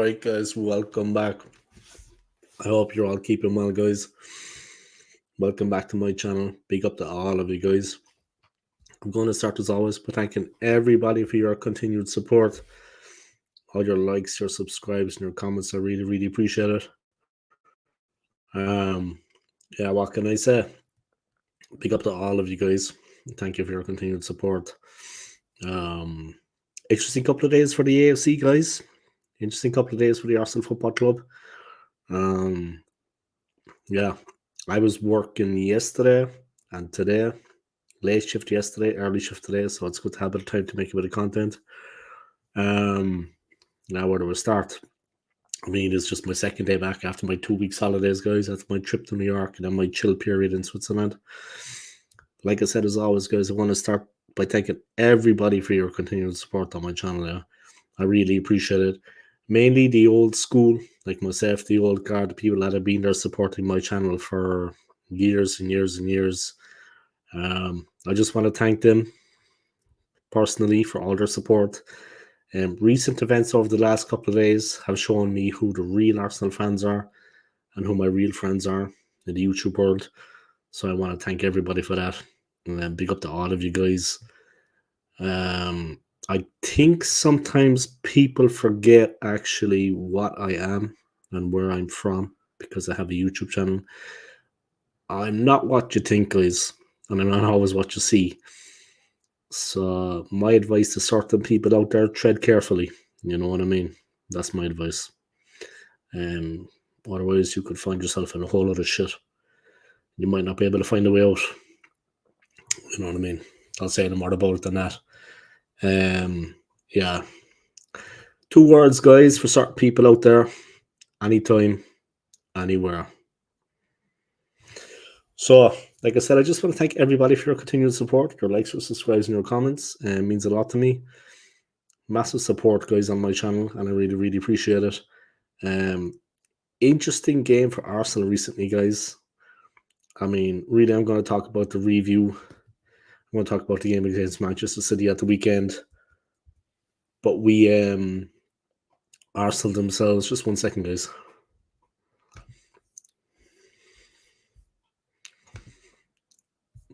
Alright, guys, welcome back. I hope you're all keeping well, guys. Welcome back to my channel. Big up to all of you guys. I'm going to start as always by thanking everybody for your continued support. All your likes, your subscribes, and your comments. I really, really appreciate it. Yeah, what can I say? Big up to all of you guys. Thank you for your continued support. Interesting couple of days for the AFC, guys. Interesting couple of days for the Arsenal Football Club. Yeah, I was working yesterday and today. Late shift yesterday, early shift today, so it's good to have a bit of time to make a bit of content. Now where do we start? I mean, it's just my second day back after my 2 weeks holidays, guys. That's my trip to New York and then my chill period in Switzerland. Like I said, as always, guys, I want to start by thanking everybody for your continued support on my channel. Yeah. I really appreciate it. Mainly the old school, like myself, the old guard, the people that have been there supporting my channel for years and years and years. I just want to thank them personally for all their support. Recent events over the last couple of days have shown me who the real Arsenal fans are and who my real friends are in the YouTube world. So I want to thank everybody for that. And big up to all of you guys. I think sometimes people forget actually what I am and where I'm from because I have a YouTube channel. I'm not what you think, guys, and I'm not always what you see. So my advice to certain people out there, tread carefully. You know what I mean? That's my advice. Otherwise you could find yourself in a whole lot of shit. You might not be able to find a way out. You know what I mean? I'll say no more about it than that. Yeah. 2 words, guys, for certain people out there. Anytime, anywhere. So, like I said, I just want to thank everybody for your continued support, your likes, your subscribes, and your comments. It means a lot to me. Massive support, guys, on my channel, and I really, really appreciate it. Interesting game for Arsenal recently, guys. I mean, really, I'm going to talk about the review. I'm going to talk about the game against Manchester City at the weekend. But Arsenal themselves, just 1 second, guys.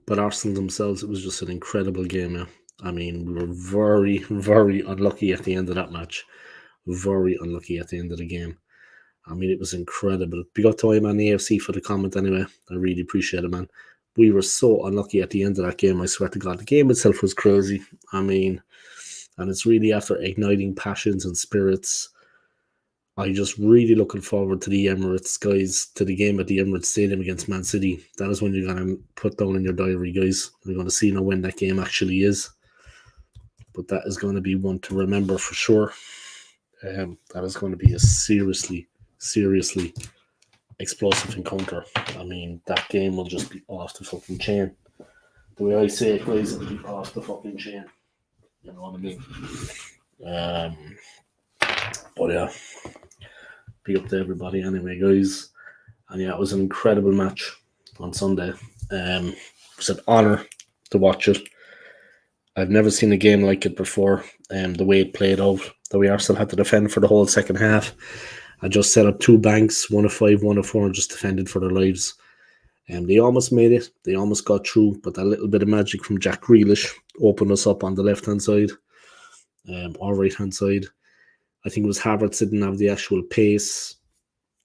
But Arsenal themselves, it was just an incredible game, yeah. I mean, we were very, very unlucky at the end of that match. Very unlucky at the end of the game. I mean, it was incredible. Big up to him on the AFC for the comment anyway. I really appreciate it, man. We were so unlucky at the end of that game, I swear to God. The game itself was crazy. I mean, and it's really after igniting passions and spirits. I'm just really looking forward to the Emirates, guys, to the game at the Emirates Stadium against Man City. That is when you're going to put down in your diary, guys. We're going to see now when that game actually is. But that is going to be one to remember for sure. That is going to be a seriously explosive encounter. I mean, that game will just be off the fucking chain. The way I say it, guys, it'll be off the fucking chain. You know what I mean? But yeah, big up to everybody anyway, guys. And yeah, it was an incredible match on Sunday. It was an honour to watch it. I've never seen a game like it before. The way it played out, the way Arsenal had to defend for the whole second half. I just set up 2 banks, 1 of 5, 1 of 4, and just defended for their lives. They almost made it. They almost got through, but that little bit of magic from Jack Grealish opened us up on the left-hand side or right-hand side. I think it was Havertz didn't have the actual pace.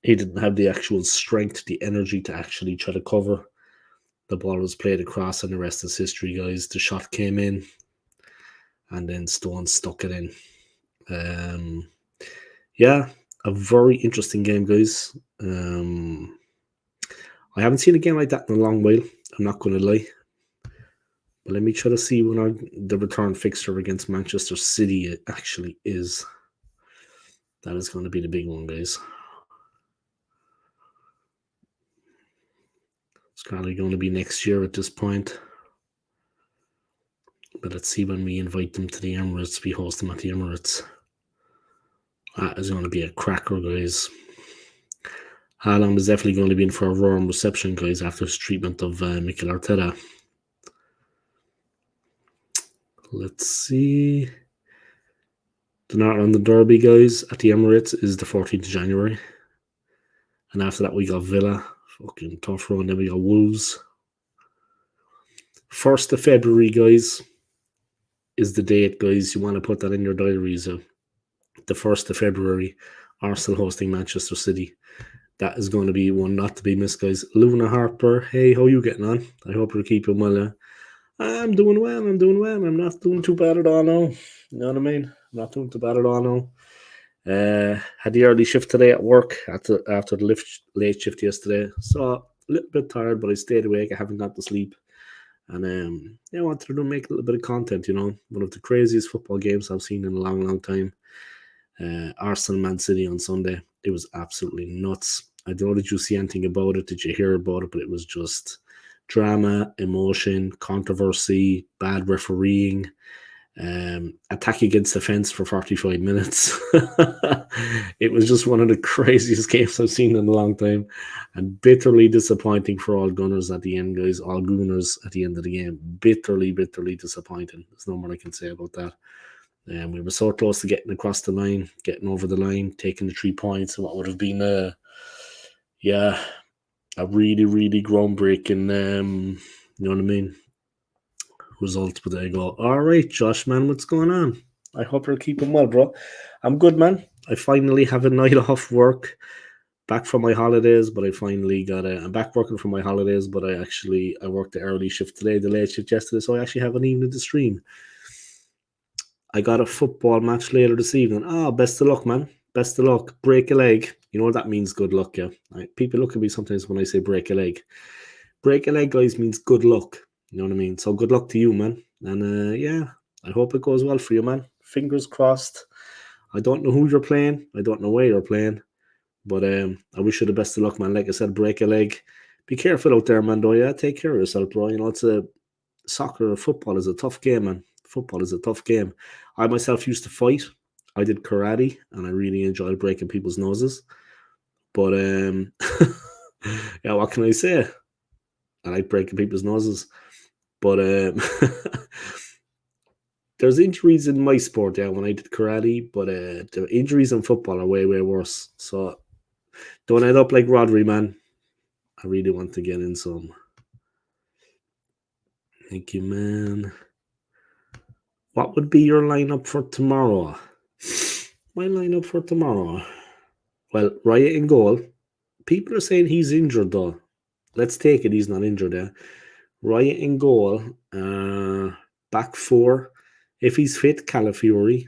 He didn't have the actual strength, the energy to actually try to cover. The ball was played across, and the rest is history, guys. The shot came in, and then Stones stuck it in. Yeah, a very interesting game, guys. I haven't seen a game like that in a long while. I'm not going to lie. But let me try to see when the return fixture against Manchester City actually is. That is going to be the big one, guys. It's probably going to be next year at this point. But let's see when we invite them to the Emirates. We host them at the Emirates. That is going to be a cracker, guys. Haaland is definitely going to be in for a warm reception, guys, after his treatment of Mikel Arteta. Let's see. The North London Derby, guys, at the Emirates is the 14th of January. And after that, we got Villa. Fucking tough run. Then we got Wolves. 1st of February, guys, is the date, guys. You want to put that in your diaries. The 1st of February, Arsenal hosting Manchester City. That is going to be one not to be missed, guys. Luna Harper, hey, how you getting on? I hope you're keeping well. I'm doing well. I'm not doing too bad at all now. You know what I mean? I'm not doing too bad at all now. Had the early shift today at work after the late shift yesterday. So a little bit tired, but I stayed awake. I haven't got to sleep. And I wanted to make a little bit of content, One of the craziest football games I've seen in a long, long time. Arsenal Man City on Sunday. It was absolutely nuts. I don't know, did you see anything about it? Did you hear about it? But it was just drama, emotion, controversy, bad refereeing, attack against defense for 45 minutes. It was just one of the craziest games I've seen in a long time, and bitterly disappointing for all Gunners at the end, guys. All Gooners at the end of the game. Bitterly disappointing. There's no more I can say about that. We were so close to getting across the line, getting over the line, taking the 3 points, and what would have been a really, really groundbreaking, you know what I mean, results. But there you go. All right, Josh, man, what's going on? I hope you're keeping well, bro. I'm good, man. I finally have a night off work, back from my holidays, but I finally got I'm back working from my holidays, but I worked the early shift today, the late shift yesterday, so I actually have an evening to stream. I got a football match later this evening. Best of luck, man. Best of luck. Break a leg. You know what that means? Good luck, yeah. People look at me sometimes when I say break a leg. Break a leg, guys, means good luck. You know what I mean? So good luck to you, man. And I hope it goes well for you, man. Fingers crossed. I don't know who you're playing. I don't know where you're playing. But I wish you the best of luck, man. Like I said, break a leg. Be careful out there, man, though, yeah? Take care of yourself, bro. It's football is a tough game, man. Football is a tough game. I myself used to fight. I did karate, and I really enjoyed breaking people's noses. But yeah, what can I say? I like breaking people's noses. But there's injuries in my sport, yeah, when I did karate. But the injuries in football are way, way worse. So don't end up like Rodri, man. I really want to get in some. Thank you, man. What would be your lineup for tomorrow? My lineup for tomorrow. Well, Raya in goal. People are saying he's injured, though. Let's take it he's not injured, yeah. Raya in goal. Back 4. If he's fit, Calafiori.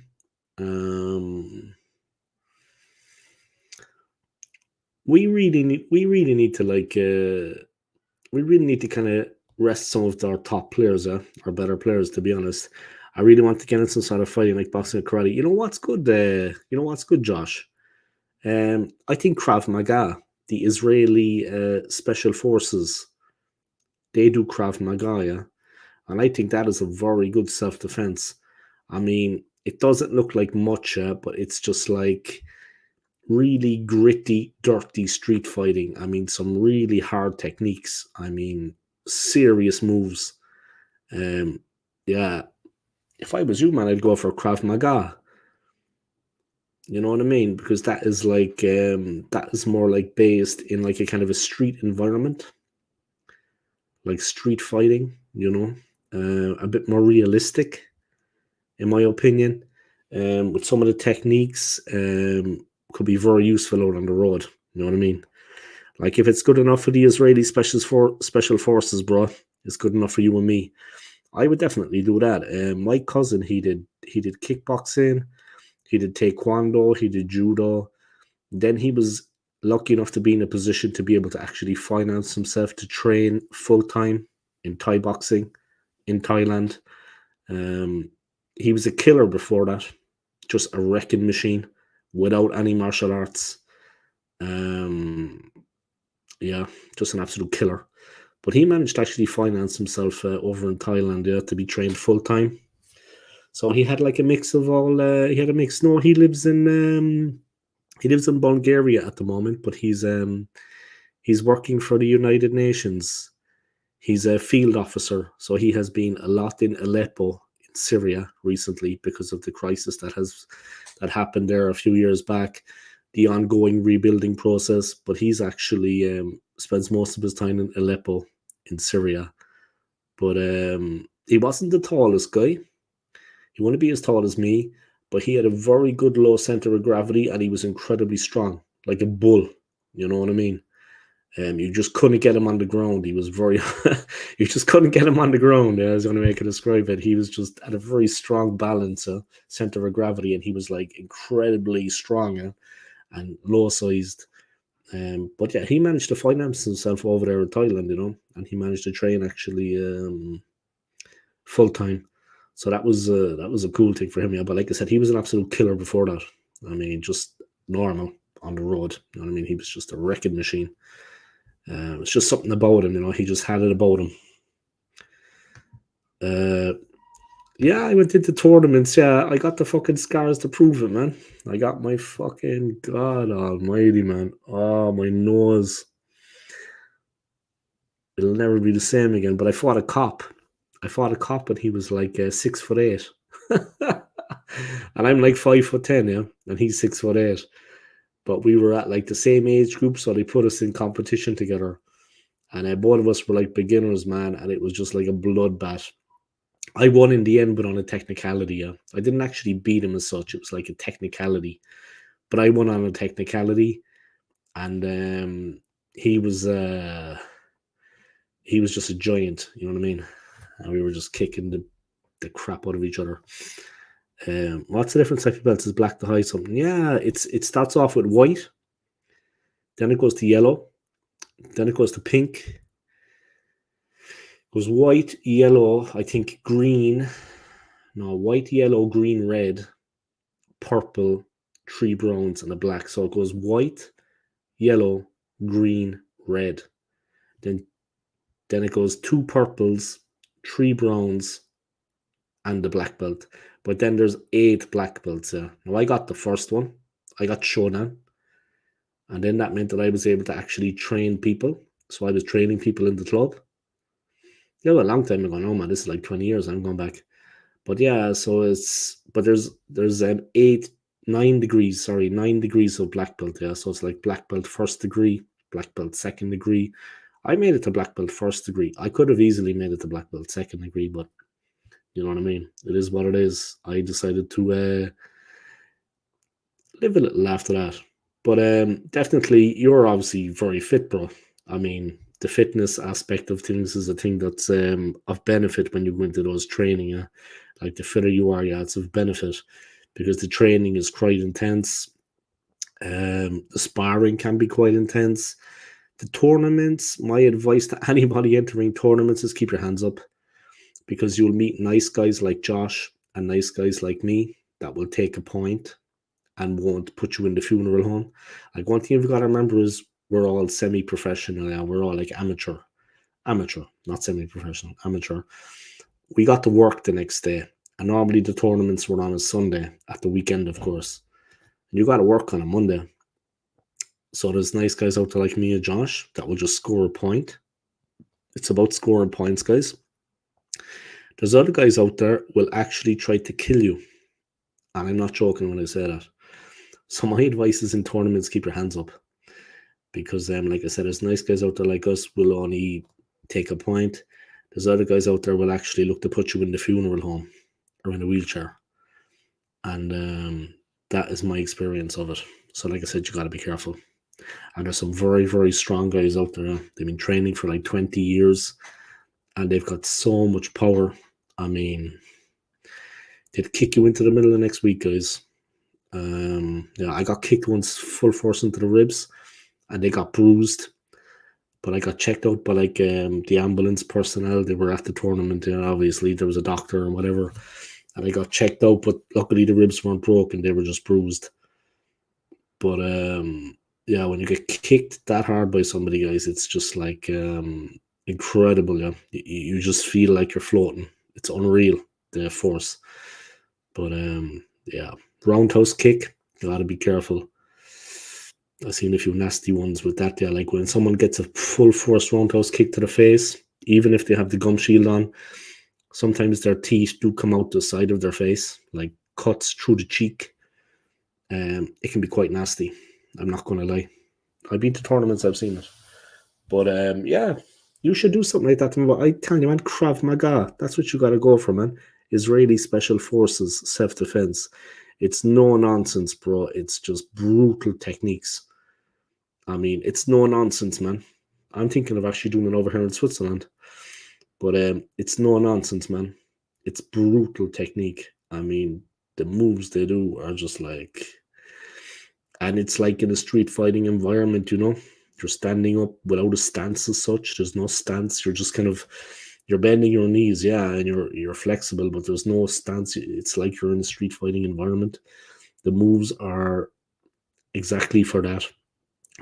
We really need to kind of rest some of our top players, our better players, to be honest. I really want to get in some sort of fighting like boxing or karate. You know what's good? Josh? I think Krav Maga, the Israeli special forces, they do Krav Maga, yeah? And I think that is a very good self-defense. I mean, it doesn't look like much, but it's just like really gritty, dirty street fighting. I mean, some really hard techniques. I mean, serious moves. Yeah. If I was you, man, I'd go for Krav Maga. You know what I mean? Because that is like that is more like based in like a kind of a street environment, like street fighting. A bit more realistic, in my opinion. With some of the techniques, could be very useful out on the road. You know what I mean? Like if it's good enough for the Israeli special forces, bro, it's good enough for you and me. I would definitely do that. My cousin, he did kickboxing, he did taekwondo, he did judo. Then he was lucky enough to be in a position to be able to actually finance himself to train full time in Thai boxing in Thailand. He was a killer before that, just a wrecking machine without any martial arts. Yeah, just an absolute killer. But he managed to actually finance himself over in Thailand, to be trained full time. So he had like a mix of all. He had a mix. No, he lives in Bulgaria at the moment, but he's working for the United Nations. He's a field officer, so he has been a lot in Aleppo, in Syria recently because of the crisis that happened there a few years back, the ongoing rebuilding process. But he's actually spends most of his time in Aleppo in Syria. But he wasn't the tallest guy. He wouldn't be as tall as me, but he had a very good low center of gravity, and he was incredibly strong, like a bull. You know what I mean? You just couldn't get him on the ground. He was very, you just couldn't get him on the ground. Yeah, I was going to make it describe it. He was just at a very strong balance, center of gravity, and he was like incredibly strong and low sized. But yeah, he managed to finance himself over there in Thailand, and he managed to train actually full time. So that was a cool thing for him. Yeah, but like I said, he was an absolute killer before that. I mean, just normal on the road. You know what I mean? He was just a wrecking machine. It's just something about him, he just had it about him. Yeah, I went into tournaments. Yeah, I got the fucking scars to prove it, man. I got my fucking God almighty, man. Oh, my nose. It'll never be the same again. But I fought a cop. And he was like 6'8". And I'm like 5'10", yeah, and he's 6'8". But we were at like the same age group, so they put us in competition together. And both of us were like beginners, man, and it was just like a bloodbath. I won in the end, but on a technicality. Yeah. I didn't actually beat him as such. It was like a technicality. But I won on a technicality. And he was just a giant, you know what I mean? And we were just kicking the crap out of each other. What's the different type of belts? Is black to high something? Yeah, it starts off with white, then it goes to yellow, then it goes to pink. It goes white, yellow, I think green. No, white, yellow, green, red, purple, 3 browns, and a black. So it goes white, yellow, green, red. Then it goes 2 purples, 3 browns, and the black belt. But then there's 8 black belts. Yeah. Now I got the first one. I got Shonan. And then that meant that I was able to actually train people. So I was training people in the club. Yeah, a long time ago. No, man, this is like 20 years. I'm going back. But yeah, so there's 9 degrees of black belt. Yeah, so it's like black belt 1st degree, black belt 2nd degree. I made it to black belt 1st degree. I could have easily made it to black belt 2nd degree, but you know what I mean? It is what it is. I decided to live a little after that. But definitely, you're obviously very fit, bro. I mean, the fitness aspect of things is a thing that's of benefit when you go into those training. Yeah? Like the fitter you are, yeah, it's of benefit because the training is quite intense. The sparring can be quite intense. The tournaments, my advice to anybody entering tournaments is keep your hands up because you'll meet nice guys like Josh and nice guys like me that will take a point and won't put you in the funeral home. Like one thing you've got to remember is we're all semi-professional now. We're all like amateur, not semi-professional, amateur. We got to work the next day. And normally the tournaments were on a Sunday at the weekend, of course. And you got to work on a Monday. So there's nice guys out there like me and Josh that will just score a point. It's about scoring points, guys. There's other guys out there will actually try to kill you. And I'm not joking when I say that. So my advice is in tournaments, keep your hands up. Because like I said, there's nice guys out there like us will only take a point. There's other guys out there will actually look to put you in the funeral home or in a wheelchair. And that is my experience of it. So like I said, you got to be careful. And there's some very, very strong guys out there. They've been training for like 20 years. And they've got so much power. I mean, they'd kick you into the middle of next week, guys. Yeah, I got kicked once full force into the ribs. And they got bruised. But I got checked out by like the ambulance personnel. They were at the tournament. Obviously, there was a doctor and whatever. And I got checked out, but luckily the ribs weren't broken. They were just bruised. But yeah, when you get kicked that hard by somebody, guys, it's just like incredible. Yeah, you just feel like you're floating. It's unreal, the force. But yeah, roundhouse kick. You got to be careful. I've seen a few nasty ones with that. Yeah, like when someone gets a full force roundhouse kick to the face, even if they have the gum shield on, Sometimes their teeth do come out the side of their face, like cuts through the cheek. It can be quite nasty. I'm not going to lie. I've been to tournaments, I've seen it. But yeah, you should do something like that to me. But I tell you, man, Krav Maga, that's what you got to go for, man. Israeli Special Forces self-defense. It's no nonsense, bro. It's just brutal techniques. I mean, it's no nonsense, man. I'm thinking of actually doing it over here in Switzerland. But it's no nonsense, man. It's brutal technique. I mean, the moves they do are just like, and it's like in a street fighting environment, you know. You're standing up without a stance as such. There's no stance. You're just kind of, you're bending your knees, yeah, and you're flexible, but there's no stance. It's like you're in a street fighting environment. The moves are exactly for that,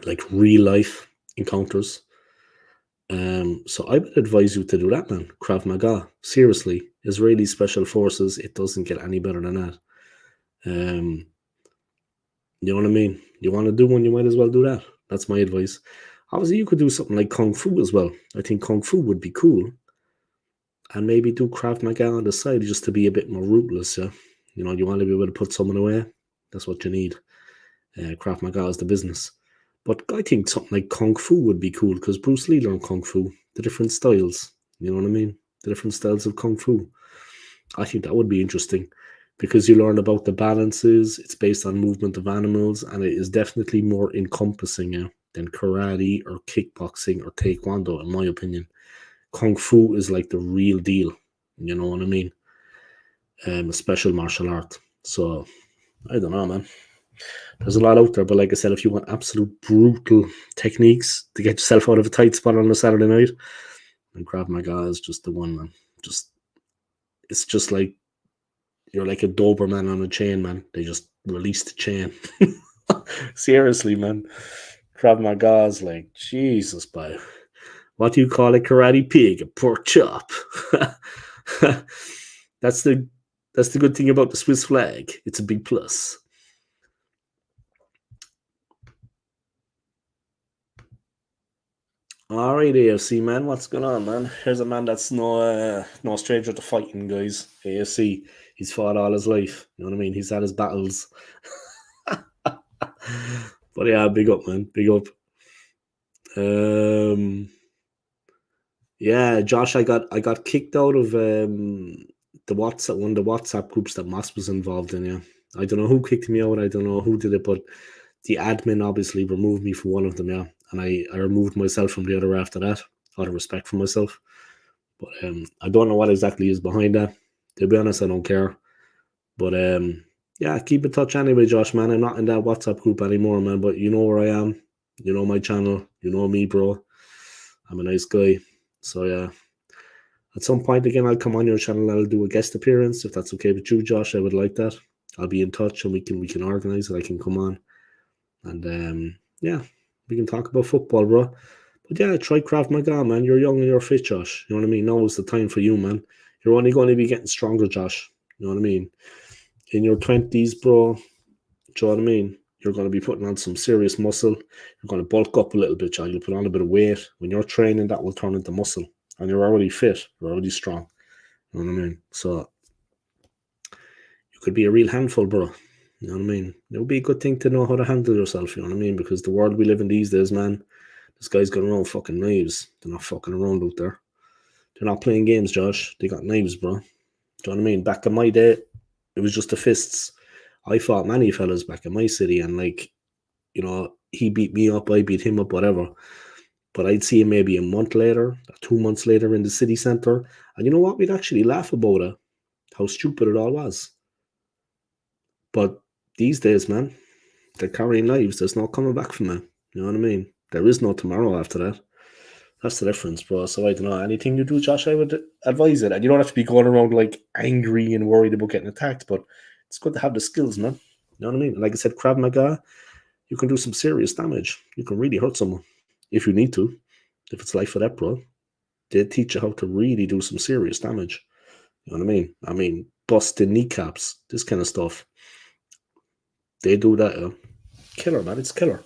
like real life encounters. So I would advise you to do that, man. Krav Maga, seriously, Israeli Special Forces. It doesn't get any better than that. You know what I mean? You want to do one, you might as well do that. That's my advice. Obviously, you could do something like Kung Fu as well. I think Kung Fu would be cool. And maybe do Krav Maga on the side just to be a bit more ruthless, yeah? You know, you want to be able to put someone away. That's what you need. Krav Maga is the business. But I think something like Kung Fu would be cool because Bruce Lee learned Kung Fu. The different styles. You know what I mean? The different styles of Kung Fu. I think that would be interesting because you learn about the balances. It's based on movement of animals, and it is definitely more encompassing than karate or kickboxing or taekwondo, in my opinion. Kung Fu is like the real deal. You know what I mean? A special martial art. So I don't know, man. There's a lot out there, but like I said, if you want absolute brutal techniques to get yourself out of a tight spot on a Saturday night, then Krav Maga is just the one, man. It's just like you're like a Doberman on a chain, man. They just release the chain. Seriously, man. Krav Maga is like, Jesus, boy. What do you call a karate pig? A pork chop. That's the good thing about the Swiss flag. It's a big plus. All right, AFC man, what's going on, man? Here's a man that's no stranger to fighting, guys. AFC, he's fought all his life. You know what I mean? He's had his battles. But yeah, big up, man. Big up. Yeah, Josh, I got kicked out of the WhatsApp one of the WhatsApp groups that Moss was involved in. Yeah, I don't know who kicked me out. I don't know who did it, but the admin obviously removed me from one of them. Yeah, and I removed myself from the other after that, out of respect for myself. But I don't know what exactly is behind that. To be honest, I don't care. But yeah, keep in touch anyway, Josh, man. I'm not in that WhatsApp group anymore, man. But you know where I am. You know my channel. You know me, bro. I'm a nice guy. So yeah. At some point again, I'll come on your channel and I'll do a guest appearance. If that's okay with you, Josh, I would like that. I'll be in touch and we can organize it. I can come on. And yeah, we can talk about football, bro. But yeah, try Krav Maga, man. You're young and you're fit, Josh. You know what I mean? Now is the time for you, man. You're only going to be getting stronger, Josh. You know what I mean? In your 20s, bro, do you know what I mean? You're going to be putting on some serious muscle. You're going to bulk up a little bit, Josh. You'll put on a bit of weight. When you're training, that will turn into muscle. And you're already fit. You're already strong. You know what I mean? So you could be a real handful, bro. You know what I mean? It would be a good thing to know how to handle yourself, you know what I mean? Because the world we live in these days, man, this guy's got around fucking knives. They're not fucking around out there. They're not playing games, Josh. They got knives, bro. Do you know what I mean? Back in my day, it was just the fists. I fought many fellas back in my city, and like, you know, he beat me up, I beat him up, whatever. But I'd see him maybe a month later, or 2 months later in the city centre. And you know what? We'd actually laugh about it, how stupid it all was. But these days, man, they're carrying knives. There's no coming back from it. You know what I mean? There is no tomorrow after that. That's the difference, bro. So I don't know. Anything you do, Josh, I would advise it. And you don't have to be going around like angry and worried about getting attacked, but it's good to have the skills, man. You know what I mean? Like I said, Krav Maga, you can do some serious damage. You can really hurt someone if you need to. If it's life or death, bro. They teach you how to really do some serious damage. You know what I mean? I mean, busting kneecaps, this kind of stuff. They do that. Killer, man. It's killer.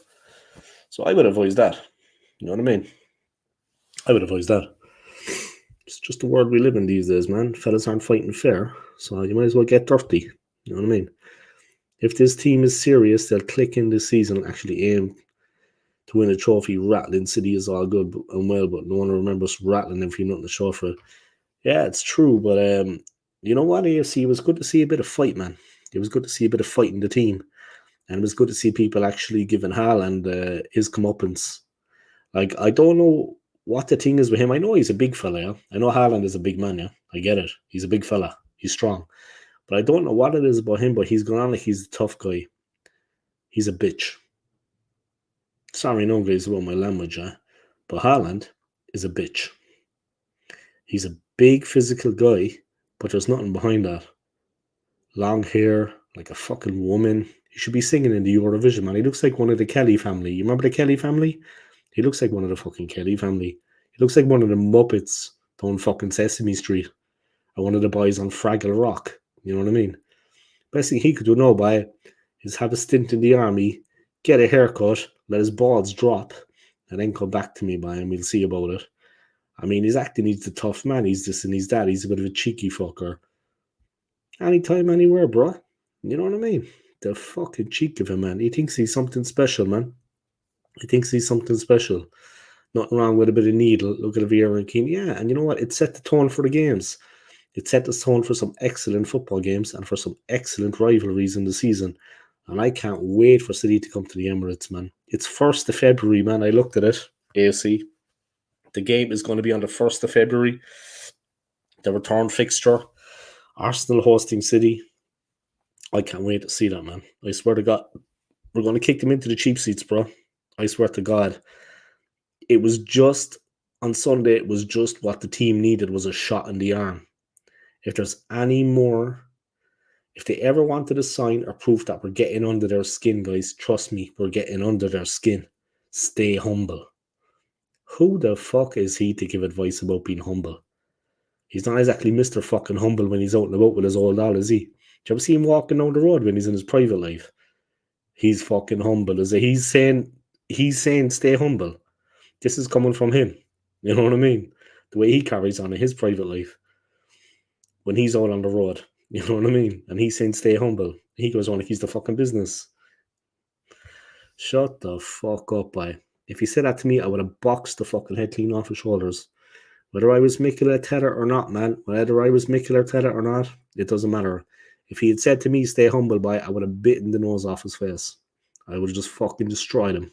So I would advise that. You know what I mean? I would advise that. It's just the world we live in these days, man. Fellas aren't fighting fair, so you might as well get dirty. You know what I mean? If this team is serious, they'll click in this season and actually aim to win a trophy. Rattling City is all good and well, but no one remembers rattling if you're not in the show for it. Yeah, it's true, but you know what, AFC, it was good to see a bit of fight, man. It was good to see a bit of fight in the team, and it was good to see people actually giving Haaland his comeuppance. Like, I don't know what the thing is with him. I know he's a big fella, yeah. I know Haaland is a big man, yeah. I get it. He's a big fella. He's strong. But I don't know what it is about him, but he's gone on like he's a tough guy. He's a bitch. Sorry, no guys about my language, but Haaland is a bitch. He's a big physical guy, but there's nothing behind that. Long hair, like a fucking woman. He should be singing in the Eurovision, man. He looks like one of the Kelly family. You remember the Kelly family? He looks like one of the fucking Kelly family. He looks like one of the Muppets down fucking Sesame Street. Or one of the boys on Fraggle Rock. You know what I mean? Best thing he could do now, by is have a stint in the army, get a haircut, let his balls drop, and then come back to me, by, and we'll see about it. I mean, he's acting, he's the tough man, he's this and he's that, he's a bit of a cheeky fucker. Anytime, anywhere, bro. You know what I mean? The fucking cheek of him, man. He thinks he's something special, man. He thinks he's something special. Nothing wrong with a bit of needle. Look at Vieira and Keane. Yeah, and you know what? It set the tone for the games. It set the tone for some excellent football games and for some excellent rivalries in the season. And I can't wait for City to come to the Emirates, man. It's 1st of February, man. I looked at it, AC. The game is going to be on the 1st of February. The return fixture. Arsenal hosting City. I can't wait to see that, man. I swear to God. We're going to kick them into the cheap seats, bro. I swear to God. It was just, on Sunday, it was just what the team needed was a shot in the arm. If there's any more, if they ever wanted to sign or proof that we're getting under their skin, guys, trust me, we're getting under their skin. Stay humble. Who the fuck is he to give advice about being humble? He's not exactly Mr. fucking humble when he's out and about with his old doll, is he? Do you ever see him walking down the road when he's in his private life? He's fucking humble, is it? He's saying stay humble. This is coming from him. You know what I mean? The way he carries on in his private life. When he's out on the road. You know what I mean? And he's saying stay humble. He goes on like he's the fucking business. Shut the fuck up, boy. If he said that to me, I would have boxed the fucking head clean off his shoulders. Whether I was Mikel Arteta or not, man. Whether I was Mikel Arteta or not, it doesn't matter. If he had said to me, stay humble, boy, I would have bitten the nose off his face. I would have just fucking destroyed him.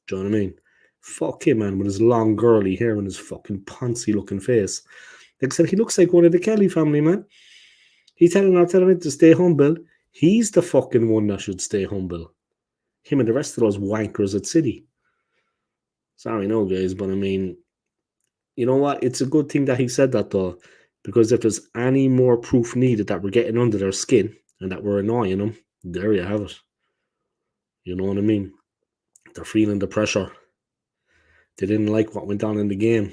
Do you know what I mean? Fuck him, man, with his long girly hair and his fucking poncy looking face. Like I said, he looks like one of the Kelly family, man. He's telling him to stay humble. He's the fucking one that should stay humble. Him and the rest of those wankers at City. Sorry, no, guys, but I mean, you know what? It's a good thing that he said that, though, because if there's any more proof needed that we're getting under their skin and that we're annoying them, there you have it. You know what I mean? They're feeling the pressure. They didn't like what went on in the game.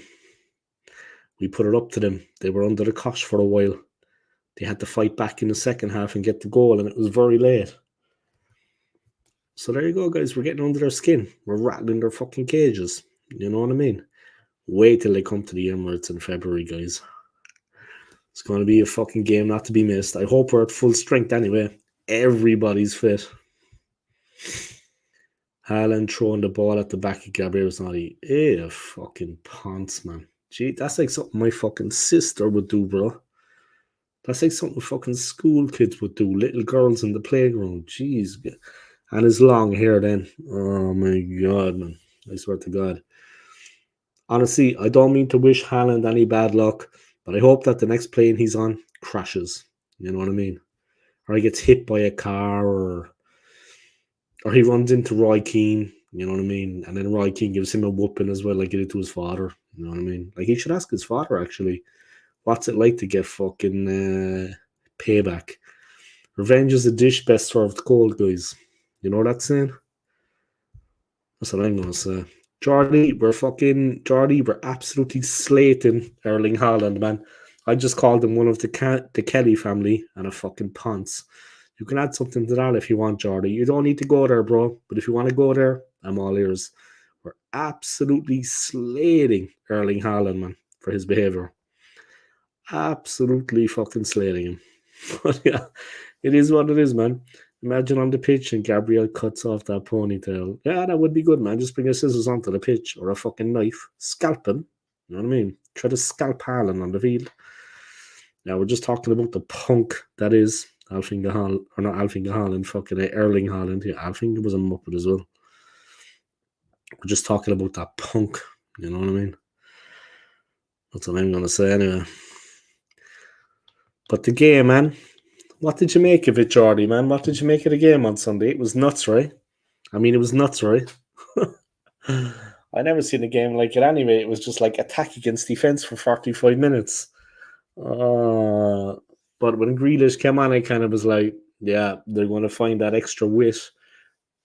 We put it up to them. They were under the cosh for a while. They had to fight back in the second half and get the goal, and it was very late. So there you go, guys. We're getting under their skin. We're rattling their fucking cages. You know what I mean? Wait till they come to the Emirates in February, guys. It's going to be a fucking game not to be missed. I hope we're at full strength anyway. Everybody's fit. Haaland throwing the ball at the back of Gabriel's naughty. A fucking ponce, man. Gee, that's like something my fucking sister would do, bro. That's like something fucking school kids would do. Little girls in the playground. Jeez. And his long hair then. Oh my God, man. I swear to God. Honestly, I don't mean to wish Haaland any bad luck, but I hope that the next plane he's on crashes. You know what I mean? Or he gets hit by a car, or he runs into Roy Keane. You know what I mean? And then Roy Keane gives him a whooping as well, like he did to his father. You know what I mean? Like, he should ask his father, actually, what's it like to get fucking payback? Revenge is a dish best served cold, guys. You know what that's saying? That's what I'm going to say. Jordy, we're absolutely slating Erling Haaland, man. I just called him one of the Kelly family and a fucking ponce. You can add something to that if you want, Jordy. You don't need to go there, bro. But if you want to go there, I'm all ears. We're absolutely slating Erling Haaland, man, for his behaviour. absolutely fucking slating him. But yeah, it is what it is, man. Imagine on the pitch and Gabriel cuts off that ponytail. Yeah, that would be good, man. Just bring a scissors onto the pitch or a fucking knife. Scalp him. You know what I mean? Try to scalp Haaland on the field. Now, we're just talking about the punk that is Alfinga Haaland, or not Alfinga Haaland, fucking Erling Haaland. Yeah, Alfinga was a muppet as well. We're just talking about that punk. You know what I mean? That's what I'm going to say anyway. But the game, man. What did you make of it, Jordy, man? What did you make of the game on Sunday? It was nuts, right? I mean, it was nuts, right? I never seen a game like it anyway. It was just like attack against defense for 45 minutes. But when Grealish came on, I kind of was like, yeah, they're going to find that extra wit,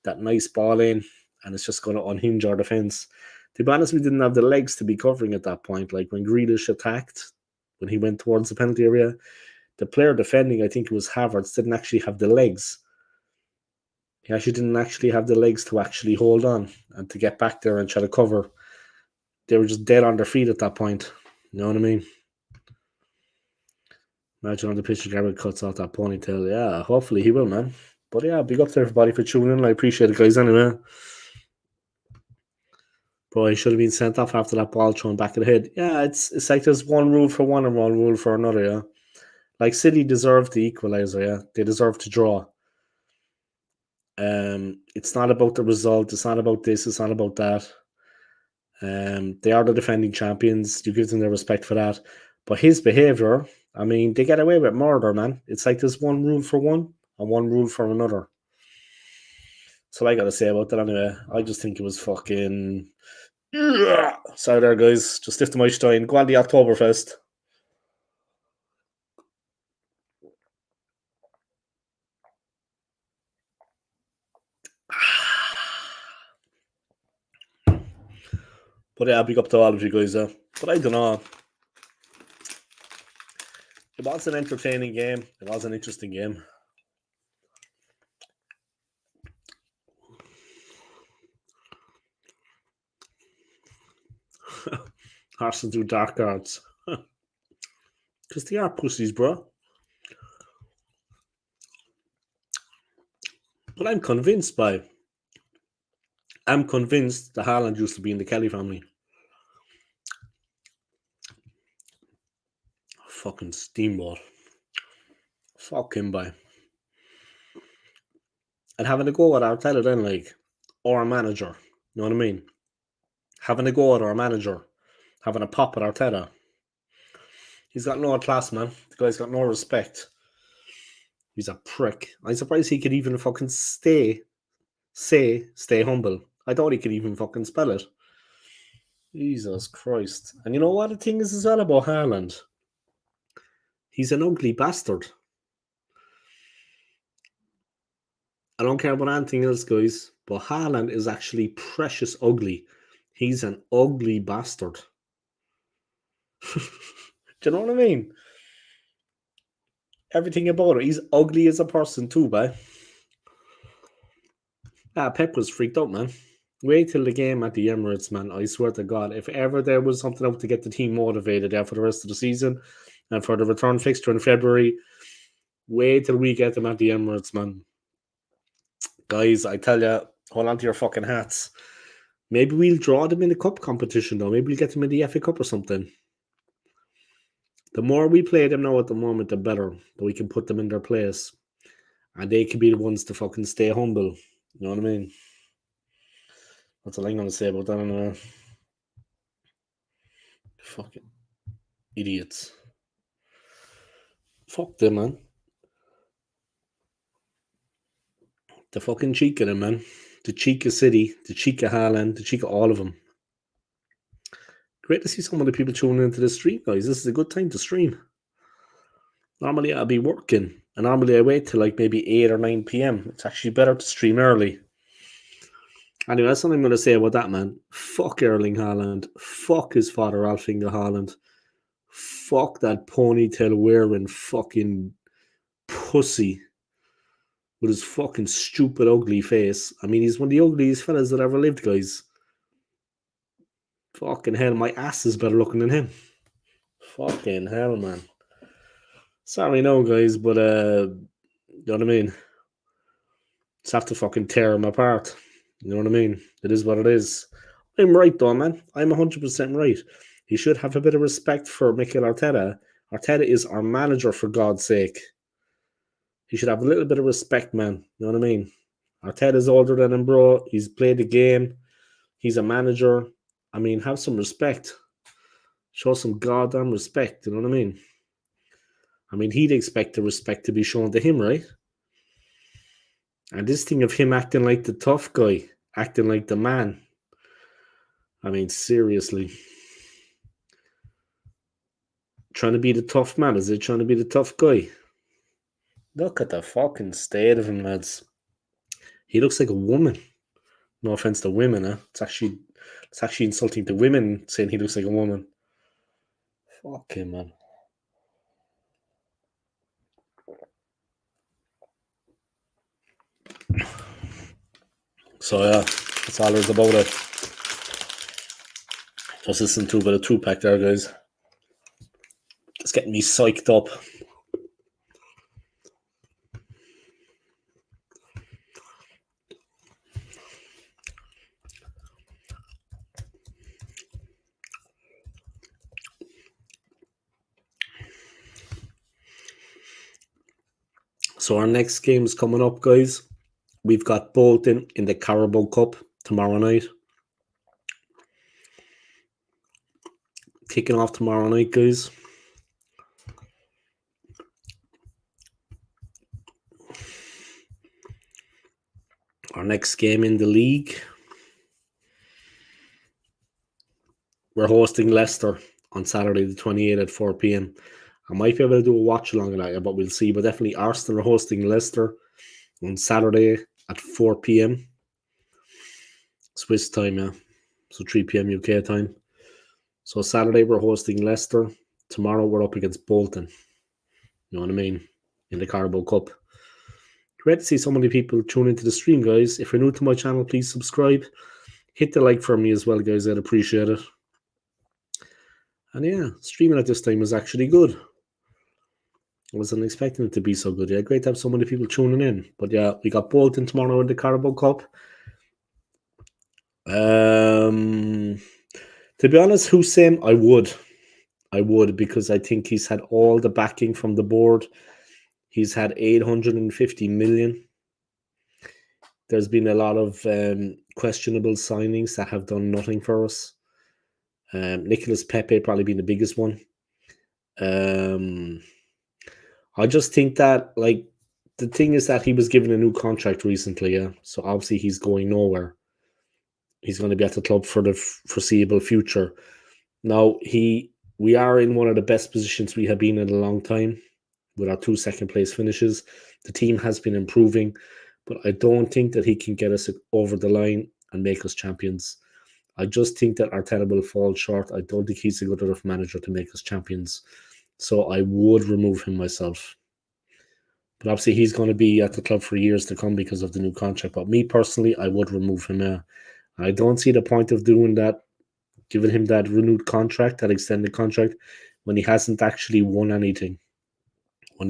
that nice ball in, and it's just going to unhinge our defense. To be honest, we didn't have the legs to be covering at that point. Like when Grealish attacked, when he went towards the penalty area, the player defending, I think it was Havertz, didn't actually have the legs. He actually didn't actually have the legs to actually hold on and to get back there and try to cover. They were just dead on their feet at that point. You know what I mean? Imagine on the pitch, Gabriel cuts off that ponytail. Yeah, hopefully he will, man. But yeah, big up to everybody for tuning in. I appreciate it, guys, anyway. Bro, he should have been sent off after that ball thrown back of the head. Yeah, it's like there's one rule for one and one rule for another, yeah. Like City deserved the equaliser, yeah. They deserve to draw. It's not about the result. It's not about this. It's not about that. They are the defending champions. You give them their respect for that. But his behaviour, I mean, they get away with murder, man. It's like there's one rule for one and one rule for another. So I got to say about that anyway. I just think it was fucking... Sorry there, guys. Just lift my stein. Go on the Oktoberfest. But yeah, big up to all of you guys. But I don't know. It was an entertaining game. It was an interesting game. Arsenal do dark arts. Because they are pussies, bro. But I'm convinced that Haaland used to be in the Kelly family. Fucking steamboat. Fuck him, boy. And having a go at Arteta then, like, or a manager. You know what I mean? Having a go at our manager. Having a pop at Arteta. He's got no class, man. The guy's got no respect. He's a prick. I'm surprised he could even fucking stay humble. I thought he could even fucking spell it. Jesus Christ. And you know what the thing is as well about Haaland? He's an ugly bastard. I don't care about anything else, guys, but Haaland is actually precious ugly. He's an ugly bastard. Do you know what I mean? Everything about it. He's ugly as a person too, man. Pep was freaked out, man. Wait till the game at the Emirates, man. I swear to God, if ever there was something out to get the team motivated there for the rest of the season and for the return fixture in February, wait till we get them at the Emirates, man. Guys, I tell you, hold on to your fucking hats. Maybe we'll draw them in the cup competition, though. Maybe we'll get them in the FA Cup or something. The more we play them now at the moment, the better. That we can put them in their place. And they can be the ones to fucking stay humble. You know what I mean? That's all I'm going to say about that anyway. Fucking idiots. Fuck them, man. The fucking cheek of them, man. The cheek of City, the cheek of Haaland, the cheek of all of them. Great to see some of the people tuning into the stream, guys. This is a good time to stream. Normally I'll be working, and normally I wait till like maybe 8 or 9 p.m. It's actually better to stream early. Anyway, that's what I'm going to say about that, man. Fuck Erling Haaland. Fuck his father, Alfinga Haaland. Fuck that ponytail wearing fucking pussy with his fucking stupid, ugly face. I mean, he's one of the ugliest fellas that ever lived, guys. Fucking hell, my ass is better looking than him. Fucking hell, man. Sorry, no, guys, but you know what I mean. Just have to fucking tear him apart. You know what I mean? It is what it is. I'm right though, man. I'm 100% right. He should have a bit of respect for Mikel Arteta. Arteta is our manager, for God's sake. He should have a little bit of respect, man. You know what I mean? Arteta's older than him, bro. He's played the game. He's a manager. I mean, have some respect. Show some goddamn respect. You know what I mean? I mean, he'd expect the respect to be shown to him, right? And this thing of him acting like the tough guy, acting like the man. I mean, seriously. Trying to be the tough man? Is it trying to be the tough guy? Look at the fucking state of him, lads. He looks like a woman. No offense to women, huh? It's actually insulting to women saying he looks like a woman. Fuck him, man. So yeah, that's all there's about it. Just listen to a bit of two-pack there, guys. It's getting me psyched up. So our next game is coming up, guys. We've got Bolton in the Carabao Cup tomorrow night. Kicking off tomorrow night, guys. Our next game in the league, we're hosting Leicester on Saturday the 28th at 4 p.m. I might be able to do a watch along that, but we'll see. But definitely Arsenal are hosting Leicester on Saturday at 4 p.m. Swiss time, yeah. So 3 p.m. UK time. So Saturday we're hosting Leicester. Tomorrow we're up against Bolton. You know what I mean? In the Carabao Cup. Great to see so many people tune into the stream, guys. If you're new to my channel, please subscribe. Hit the like for me as well, guys. I'd appreciate it. And yeah, streaming at this time was actually good. I wasn't expecting it to be so good. Yeah, great to have so many people tuning in. But yeah, we got Bolton tomorrow in the Carabao Cup. To be honest, Hussein, I would, because I think he's had all the backing from the board. He's had 850 million. There's been a lot of questionable signings that have done nothing for us. Nicolas Pepe probably been the biggest one. I just think that, like, the thing is that he was given a new contract recently, yeah. So obviously he's going nowhere. He's going to be at the club for the foreseeable future. Now, we are in one of the best positions we have been in a long time with our 2 second place finishes. The team has been improving, but I don't think that he can get us over the line and make us champions. I just think that Arteta will fall short. I don't think he's a good enough manager to make us champions. So I would remove him myself. But obviously he's going to be at the club for years to come because of the new contract. But me personally, I would remove him. I don't see the point of doing that, giving him that renewed contract, that extended contract, when he hasn't actually won anything. I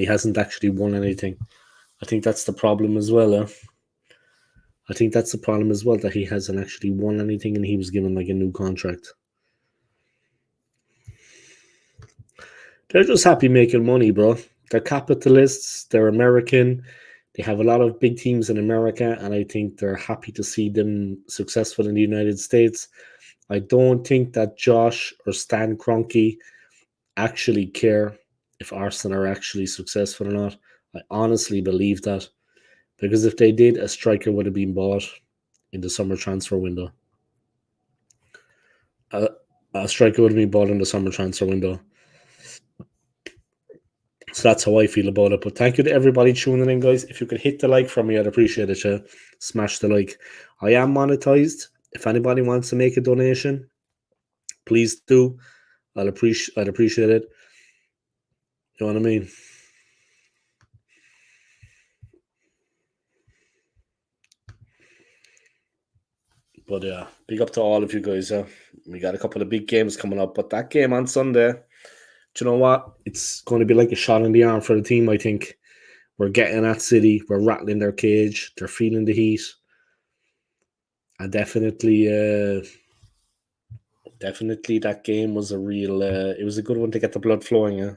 think that's the problem as well. I think that's the problem as well, that he hasn't actually won anything and he was given like a new contract. They're just happy making money, bro. They're capitalists. They're American. They have a lot of big teams in America, and I think they're happy to see them successful in the United States. I don't think that Josh or Stan Kroenke actually care if Arsenal are actually successful or not. I honestly believe that, because if they did, a striker would have been bought in the summer transfer window. A striker would have been bought in the summer transfer window. So that's how I feel about it. But thank you to everybody tuning in, guys. If you could hit the like for me, I'd appreciate it. Yeah? Smash the like. I am monetized. If anybody wants to make a donation, please do. I'd appreciate it. You know what I mean? But yeah, big up to all of you guys. We got a couple of big games coming up, but that game on Sunday, Do you know what? It's going to be like a shot in the arm for the team, I think. We're getting at City. We're rattling their cage. They're feeling the heat. And definitely, that game was a real. It was a good one to get the blood flowing. Yeah,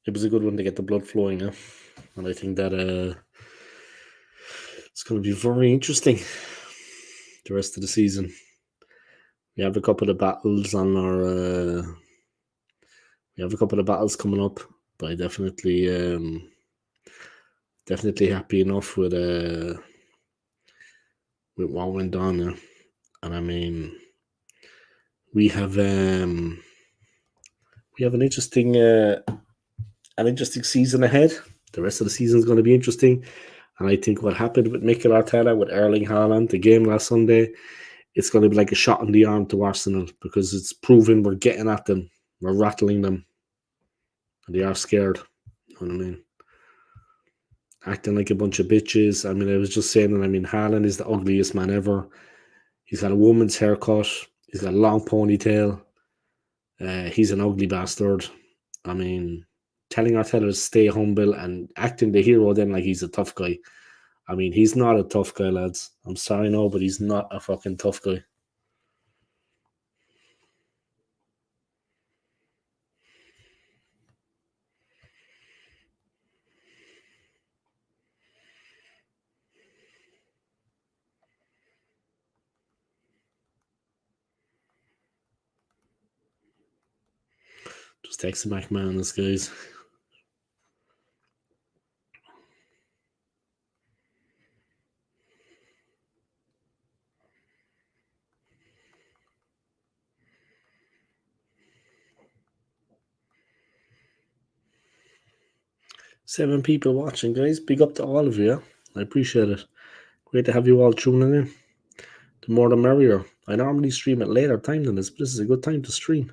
it was a good one to get the blood flowing. Yeah, and I think that it's going to be very interesting the rest of the season. We have a couple of battles on our. We have a couple of battles coming up, but I definitely happy enough with what went on there. And I mean, we have an interesting season ahead. The rest of the season is going to be interesting, and I think what happened with Mikel Arteta, with Erling Haaland, the game last Sunday, it's going to be like a shot in the arm to Arsenal, because it's proven we're getting at them, we're rattling them, and they are scared. You know what I mean? Acting like a bunch of bitches. I mean, I was just saying that. I mean, Haaland is the ugliest man ever. He's got a woman's haircut. He's got a long ponytail. He's an ugly bastard. I mean, telling Arteta to stay humble and acting the hero then like he's a tough guy. I mean, he's not a tough guy, lads. I'm sorry, no, but he's not a fucking tough guy. Just text back, man, this guys. Seven people watching, guys. Big up to all of you. Yeah? I appreciate it. Great to have you all tuning in. The more the merrier. I normally stream at later time than this, but this is a good time to stream.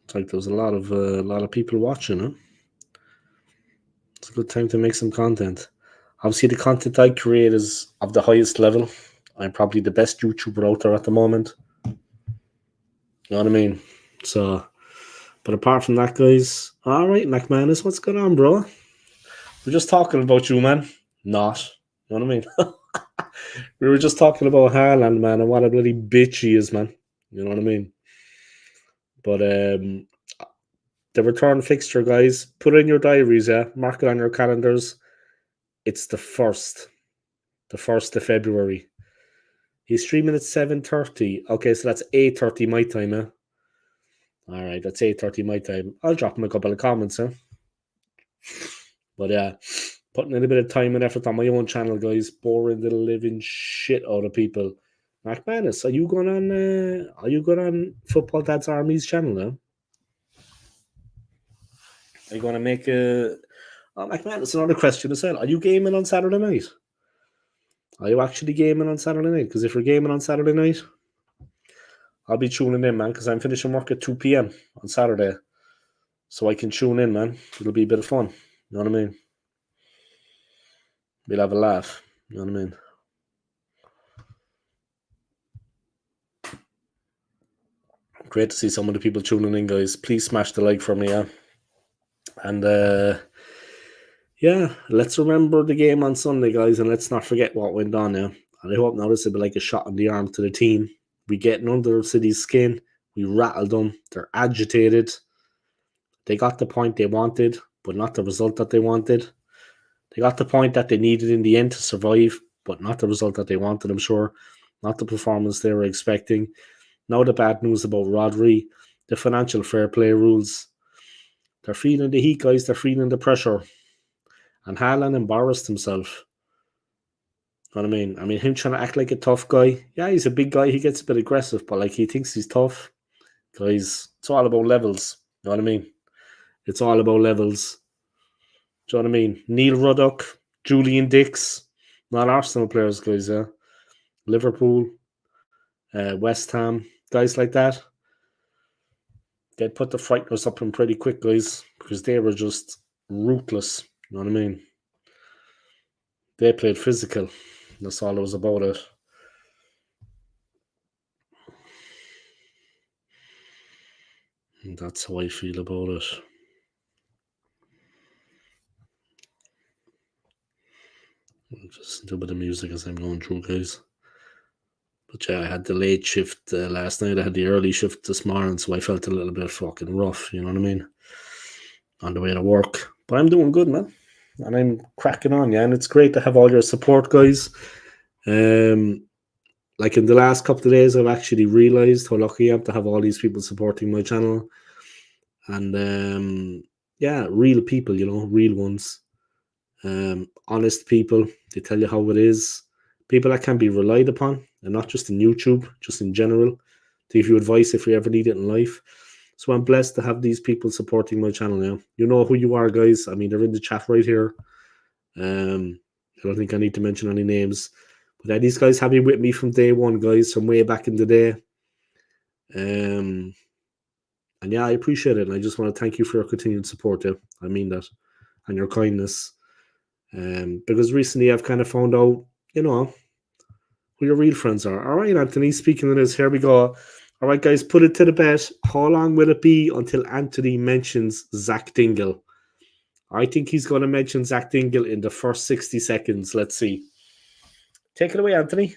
It's like there's a lot of people watching, huh? It's a good time to make some content. Obviously, the content I create is of the highest level. I'm probably the best YouTuber out there at the moment. You know what I mean? So, but apart from that, guys, all right, McManus, what's going on, bro? We're just talking about you, man. Not. You know what I mean? We were just talking about Haaland, man, and what a bloody bitch he is, man. You know what I mean? But the return fixture, guys, put it in your diaries, yeah? Mark it on your calendars. It's the 1st of February. He's streaming at 7:30. Okay, so that's 8:30 my time, huh? All right, that's 8:30 my time. I'll drop him a couple of comments, huh? But yeah, putting in a bit of time and effort on my own channel, guys, boring the living shit out of people. McManus, are you going on Football Dad's Army's channel now? Are you going to make a... Oh, McManus, another question as well. Are you gaming on Saturday night? Are you actually gaming on Saturday night? Because if you're gaming on Saturday night, I'll be tuning in, man, because I'm finishing work at 2 p.m. on Saturday. So I can tune in, man. It'll be a bit of fun. You know what I mean? We'll have a laugh. You know what I mean? Great to see some of the people tuning in, guys. Please smash the like for me, yeah. And yeah, let's remember the game on Sunday, guys, and let's not forget what went on now. And I hope now this will be like a shot in the arm to the team. We get under City's skin. We rattled them. They're agitated. They got the point they wanted, but not the result that they wanted. They got the point that they needed in the end to survive, but not the result that they wanted, I'm sure. Not the performance they were expecting. Now the bad news about Rodri, the financial fair play rules. They're feeling the heat, guys. They're feeling the pressure. And Haaland embarrassed himself. You know what I mean? I mean, him trying to act like a tough guy. Yeah, he's a big guy. He gets a bit aggressive, but like he thinks he's tough. Guys, it's all about levels. You know what I mean? It's all about levels. Do you know what I mean? Neil Ruddock, Julian Dix, not Arsenal players, guys. Yeah, Liverpool, West Ham, guys like that. They put the frighteners up in pretty quick, guys, because they were just ruthless. You know what I mean? They played physical. That's all it was about it. And that's how I feel about it. I'll just do a bit of music as I'm going through, guys. But yeah, I had the late shift last night. I had the early shift this morning, so I felt a little bit fucking rough. You know what I mean? On the way to work, but I'm doing good, man, and I'm cracking on. Yeah, and it's great to have all your support, guys. Um, like in the last couple of days, I've actually realized how lucky I am to have all these people supporting my channel, and yeah, real people, you know, real ones, honest people. They tell you how it is. People that can be relied upon, and not just in YouTube, just in general, to give you advice if you ever need it in life. So I'm blessed to have these people supporting my channel now. You know who you are, guys. I mean, they're in the chat right here. I don't think I need to mention any names. But these guys have been with me from day one, guys, from way back in the day. And yeah, I appreciate it. And I just want to thank you for your continued support. Yeah. I mean that. And your kindness. Because recently I've kind of found out, you know, who your real friends are. All right, Anthony, speaking of this, here we go. All right, guys, put it to the bet. How long will it be until Anthony mentions Zach Dingle? I think he's going to mention Zach Dingle in the first 60 seconds. Let's see. Take it away, Anthony.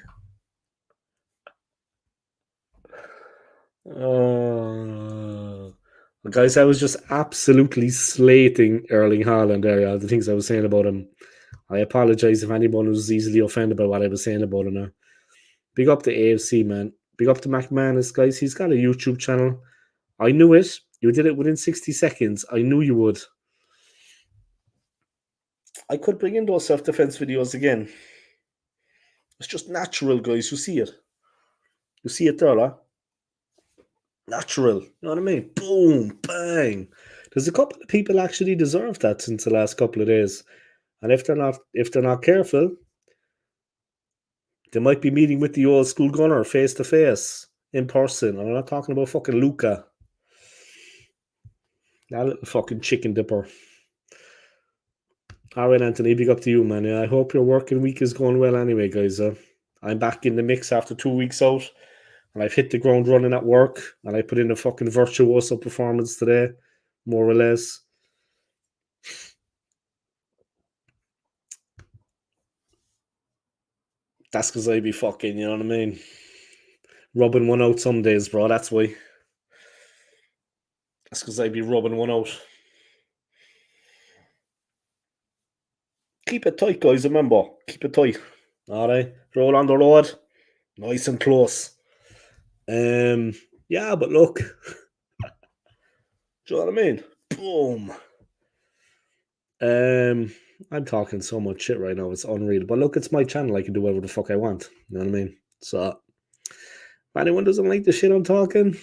Guys, I was just absolutely slating Erling Haaland there. The things I was saying about him. I apologize if anyone was easily offended by what I was saying about him now. Big up to AFC, man. Big up to McManus, guys. He's got a YouTube channel. I knew it. You did it within 60 seconds. I knew you would. I could bring in those self-defense videos again. It's just natural, guys. You see it. You see it there, huh? Natural. You know what I mean? Boom, bang. There's a couple of people actually deserve that since the last couple of days. And if they're not careful, they might be meeting with the old school gunner face to face in person. I'm not talking about fucking Luca. That little fucking chicken dipper. All right, Anthony, big up to you, man. I hope your working week is going well anyway, guys. I'm back in the mix after 2 weeks out, and I've hit the ground running at work, and I put in a fucking virtuoso performance today, more or less. That's because I be fucking, you know what I mean? Rubbing one out some days, bro. That's why. That's because I be rubbing one out. Keep it tight, guys. Remember, keep it tight. All right, roll on the road, nice and close. Yeah, but look, do you know what I mean? Boom. I'm talking so much shit right now. It's unreal. But look, it's my channel. I can do whatever the fuck I want. You know what I mean? So, if anyone doesn't like the shit I'm talking,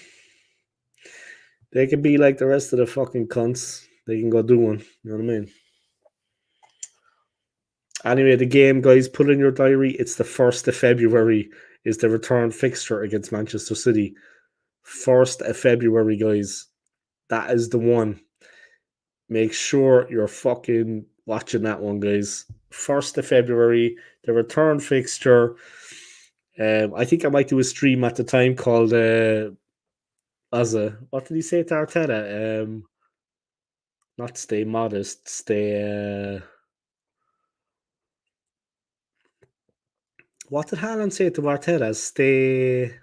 they can be like the rest of the fucking cunts. They can go do one. You know what I mean? Anyway, the game, guys, put in your diary. It's the 1st of February is the return fixture against Manchester City. 1st of February, guys. That is the one. Make sure you're fucking watching that one, guys. 1st of February, the return fixture. I think I might do a stream at the time called what did he say to Arteta? Not stay modest, stay what did Haaland say to Arteta? Stay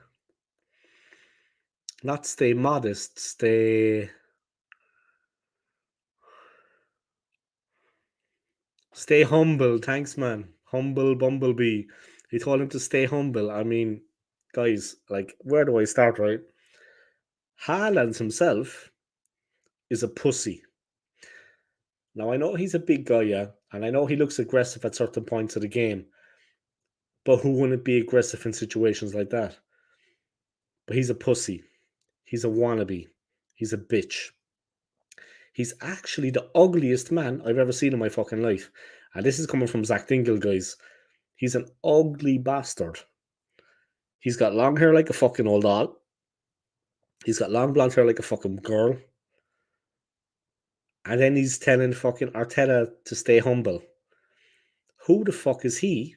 modest, stay humble. Thanks, man. Humble bumblebee. He told him to stay humble. I mean, guys, like, where do I start, right? Haaland himself is a pussy. Now, I know he's a big guy, yeah, and I know he looks aggressive at certain points of the game, but who wouldn't be aggressive in situations like that? But he's a pussy. He's a wannabe. He's a bitch. He's actually the ugliest man I've ever seen in my fucking life. And this is coming from Zach Dingle, guys. He's an ugly bastard. He's got long hair like a fucking old doll. He's got long blonde hair like a fucking girl. And then he's telling fucking Arteta to stay humble. Who the fuck is he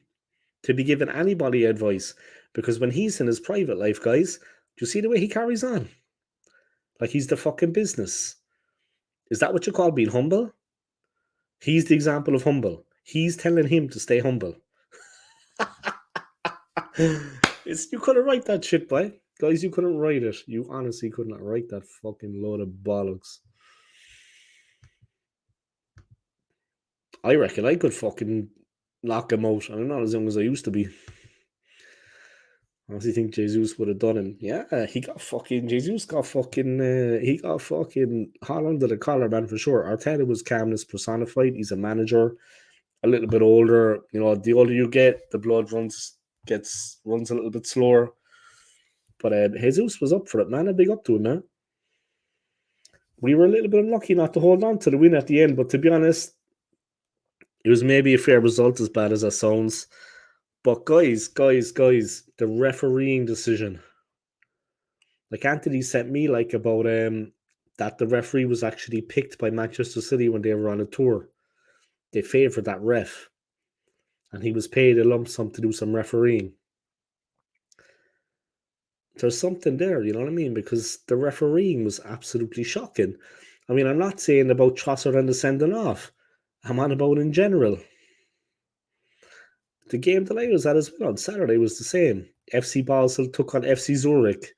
to be giving anybody advice? Because when he's in his private life, guys, do you see the way he carries on? Like he's the fucking business. Is that what you call being humble? He's the example of humble. He's telling him to stay humble. You couldn't write that shit, boy. Guys, you couldn't write it. You honestly could not write that fucking load of bollocks. I reckon I could fucking knock him out. I'm not as young as I used to be. I honestly think Jesus would have done him. Yeah, he got fucking he got fucking hot under the collar, man, for sure. Arteta was calmness personified. He's a manager, a little bit older. You know, the older you get, the blood runs a little bit slower. But Jesus was up for it, man. A big up to him, man. We were a little bit unlucky not to hold on to the win at the end, but to be honest, it was maybe a fair result, as bad as that sounds. But guys, the refereeing decision. Like Anthony sent me about that the referee was actually picked by Manchester City when they were on a tour. They favoured that ref. And he was paid a lump sum to do some refereeing. There's something there, you know what I mean? Because the refereeing was absolutely shocking. I mean, I'm not saying about Trossard and the sending off. I'm on about in general. The game that I was at as well on Saturday was the same. FC Basel took on FC Zurich.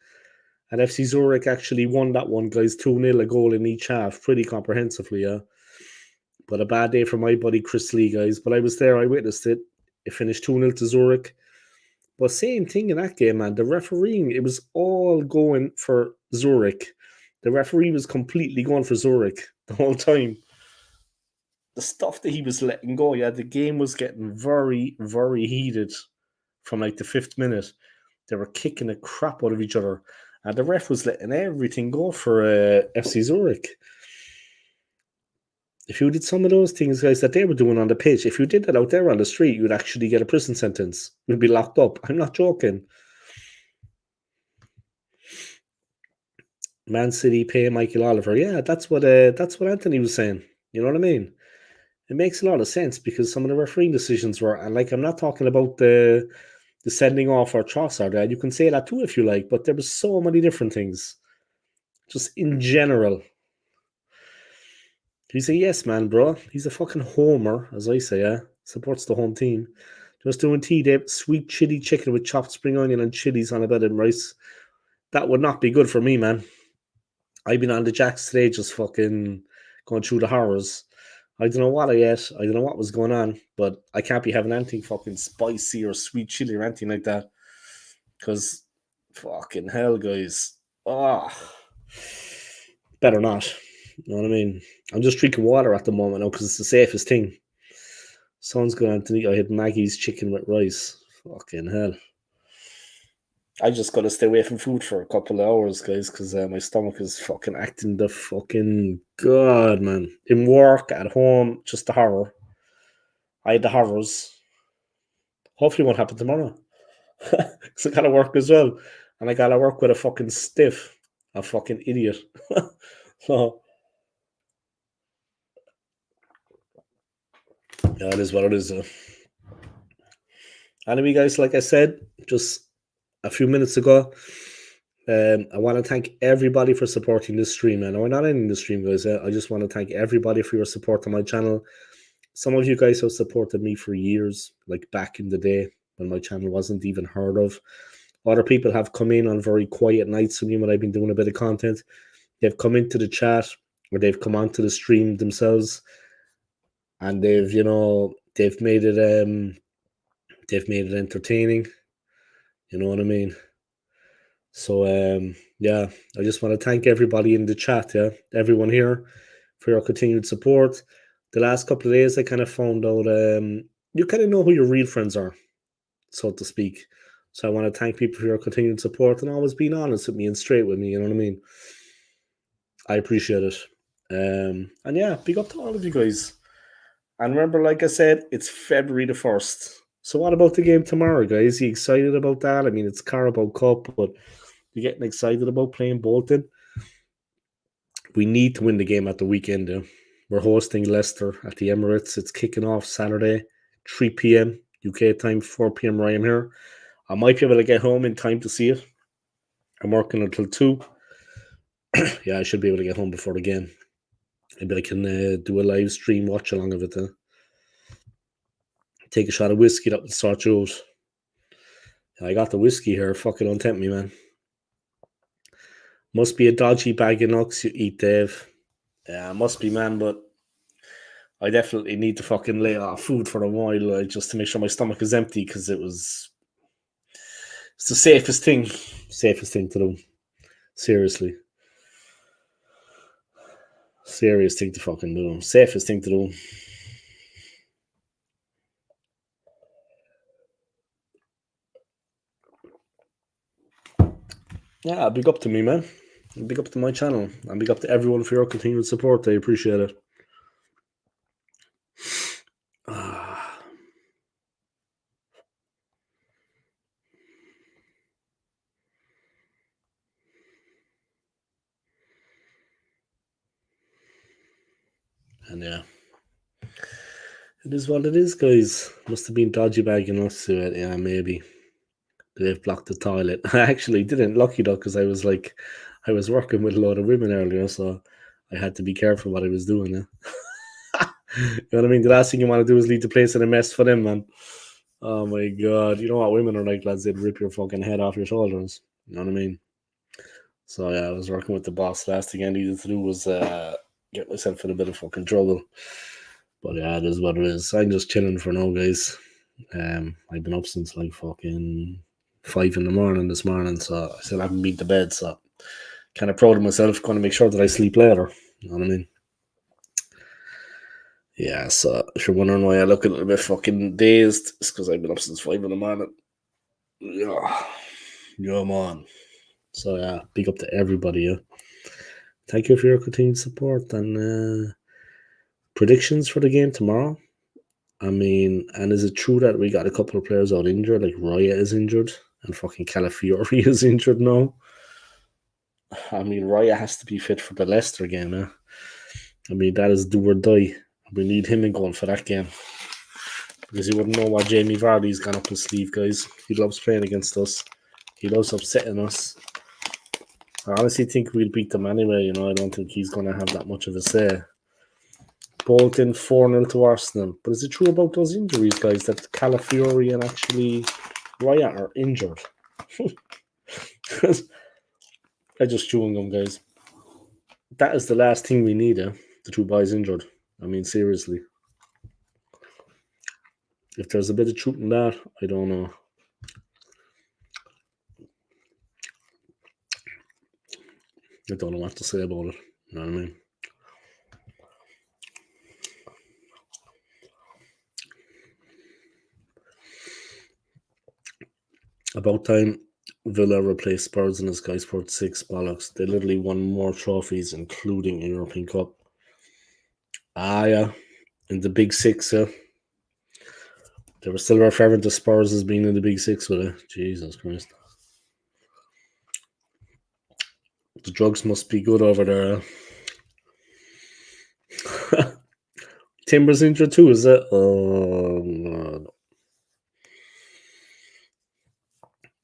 And FC Zurich actually won that one, guys, 2-0, a goal in each half, pretty comprehensively, yeah. But a bad day for my buddy Chris Lee, guys. But I was there, I witnessed it. It finished 2-0 to Zurich. But same thing in that game, man. The refereeing, it was all going for Zurich. The referee was completely going for Zurich the whole time. The stuff that he was letting go, yeah, the game was getting very, very heated from the 5th minute. They were kicking the crap out of each other. And the ref was letting everything go for FC Zurich. If you did some of those things, guys, that they were doing on the pitch, if you did that out there on the street, you'd actually get a prison sentence. You'd be locked up. I'm not joking. Man City pay Michael Oliver. Yeah, that's what Anthony was saying. You know what I mean? It makes a lot of sense because some of the refereeing decisions were, and I'm not talking about the sending off or Trossard. You can say that too if you like, but there was so many different things. Just in general. He's a yes man, bro. He's a fucking homer, as I say, yeah. Supports the home team. Just doing T-Dip, sweet chili chicken with chopped spring onion and chilies on a bed and rice. That would not be good for me, man. I've been on the jacks today just fucking going through the horrors. I don't know what I ate. I don't know what was going on, but I can't be having anything fucking spicy or sweet chili or anything like that. Because fucking hell, guys. Better not. You know what I mean? I'm just drinking water at the moment now because it's the safest thing. Sounds good, Anthony. I had Maggie's chicken with rice. Fucking hell. I just got to stay away from food for a couple of hours, guys, because my stomach is fucking acting the fucking god, man. In work, at home, just the horror. I had the horrors. Hopefully it won't happen tomorrow. Because I got to work as well. And I got to work with a fucking stiff. A fucking idiot. So, yeah, it is what it is. Anyway, guys, like I said, just a few minutes ago, I want to thank everybody for supporting this stream. And we're not ending the stream, guys. I just want to thank everybody for your support on my channel. Some of you guys have supported me for years, like back in the day when my channel wasn't even heard of. Other people have come in on very quiet nights from me when I've been doing a bit of content. They've come into the chat or they've come onto the stream themselves, and they've made it entertaining. You know what I mean? So yeah, I just want to thank everybody in the chat, yeah, everyone here for your continued support. The last couple of days, I kind of found out you kind of know who your real friends are, so to speak. So I want to thank people for your continued support and always being honest with me and straight with me. You know what I mean? I appreciate it. And yeah, big up to all of you guys. And remember, like I said, it's February the 1st. So what about the game tomorrow, guys? Are you excited about that? I mean, it's Carabao Cup, but you're getting excited about playing Bolton? We need to win the game at the weekend. We're hosting Leicester at the Emirates. It's kicking off Saturday, 3 p.m. UK time, 4 p.m. where I am here. I might be able to get home in time to see it. I'm working until 2. Yeah, I should be able to get home before the game. Maybe I can do a live stream watch along of it. Take a shot of whiskey that will start you out. I got the whiskey here. Fucking don't tempt me, man. Must be a dodgy bag of nuts you eat, Dave. Yeah, must be, man, but I definitely need to fucking lay off food for a while just to make sure my stomach is empty because it's the safest thing. Safest thing to do. Seriously. Serious thing to fucking do. Safest thing to do. Yeah, big up to me, man. Big up to my channel. And big up to everyone for your continued support. I appreciate it. And yeah. It is what it is, guys. Must have been dodgy bag enough to it. Yeah, maybe. They've blocked the toilet. I actually didn't. Lucky though, because I was working with a lot of women earlier, so I had to be careful what I was doing. You know what I mean? The last thing you want to do is leave the place in a mess for them, man. Oh my god. You know what women are like, lads? They'd rip your fucking head off your shoulders. You know what I mean? So yeah, I was working with the boss. Last thing I needed to do was get myself in a bit of fucking trouble. But yeah, it is what it is. I'm just chilling for now, guys. I've been up since like fucking 5 in the morning this morning, so I still haven't been to bed. So kind of proud of myself. Going to make sure that I sleep later. You know what I mean? Yeah. So if you're wondering why I look a little bit fucking dazed, it's because I've been up since 5 in the morning. Yeah, yeah, man. So yeah, big up to everybody. Yeah. Thank you for your continued support and predictions for the game tomorrow. I mean, and is it true that we got a couple of players out injured? Like Raya is injured and fucking Calafiori is injured now. I mean, Raya has to be fit for the Leicester game. I mean, that is do or die. We need him in goal for that game because you wouldn't know what Jamie Vardy's gone up his sleeve, guys. He loves playing against us. He loves upsetting us. I honestly think we'll beat them anyway. You know, I don't think he's going to have that much of a say. Bolton 4-0 to Arsenal. But is it true about those injuries, guys, that Calafiori and actually Raya are injured? I just chewing them, guys. That is the last thing we need, the two boys injured. I mean, seriously. If there's a bit of truth in that, I don't know. I don't know what to say about it. You know what I mean? About time Villa replaced Spurs in the Sky Sports 6 bollocks. They literally won more trophies, including a European Cup. Yeah. In the Big Six, yeah. They were still referring to Spurs as being in the Big Six with it. Jesus Christ. The drugs must be good over there. Timber's injured too, is it? Oh, God.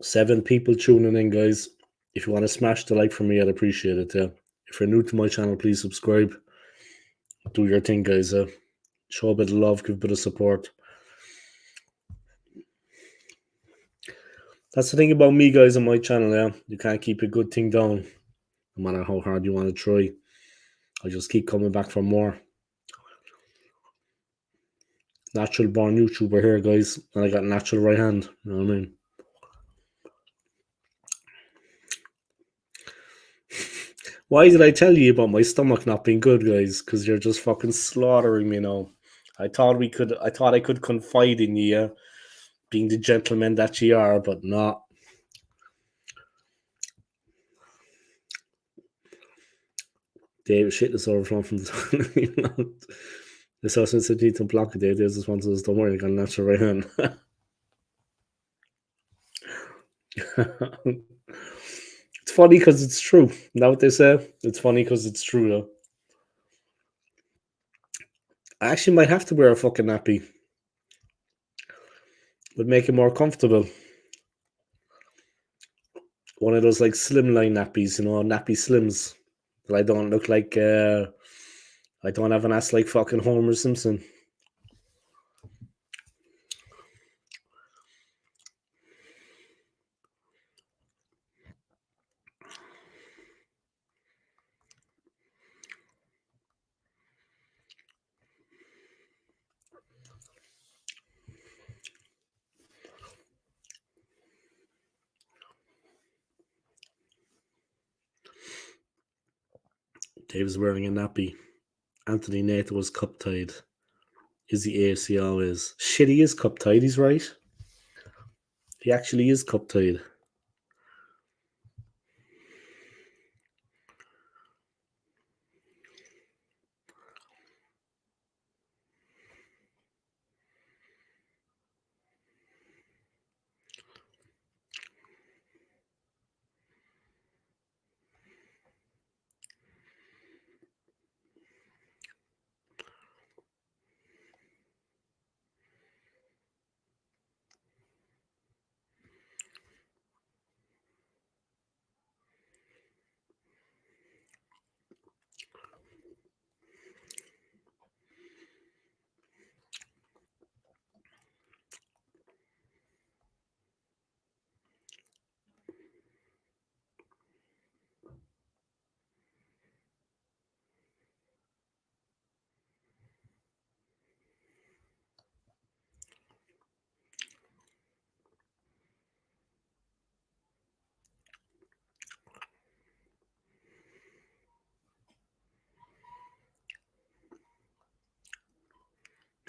7 people tuning in, guys. If you want to smash the like for me, I'd appreciate it. Yeah. If you're new to my channel, please subscribe. Do your thing, guys. Show a bit of love, give a bit of support. That's the thing about me, guys, on my channel. Yeah, you can't keep a good thing down, no matter how hard you want to try. I just keep coming back for more. Natural born YouTuber here, guys, and I got natural right hand. You know what I mean? Why did I tell you about my stomach not being good, guys? Because you're just fucking slaughtering me now. I thought I could confide in you, being the gentleman that you are, but not. Dave, shit this overflowing from the this house since need to block it. Dave, there's this one says, don't worry, I got a natural right hand. It's funny because it's true. Now what they say? It's funny because it's true, though. I actually might have to wear a fucking nappy. Would make it more comfortable. One of those like slimline nappies, you know, nappy slims. That I don't look like I don't have an ass like fucking Homer Simpson. Dave's wearing a nappy. Anthony Nathan was cup tied. Is the AFC always? Shit, he is cup tied, he's right. He actually is cup tied.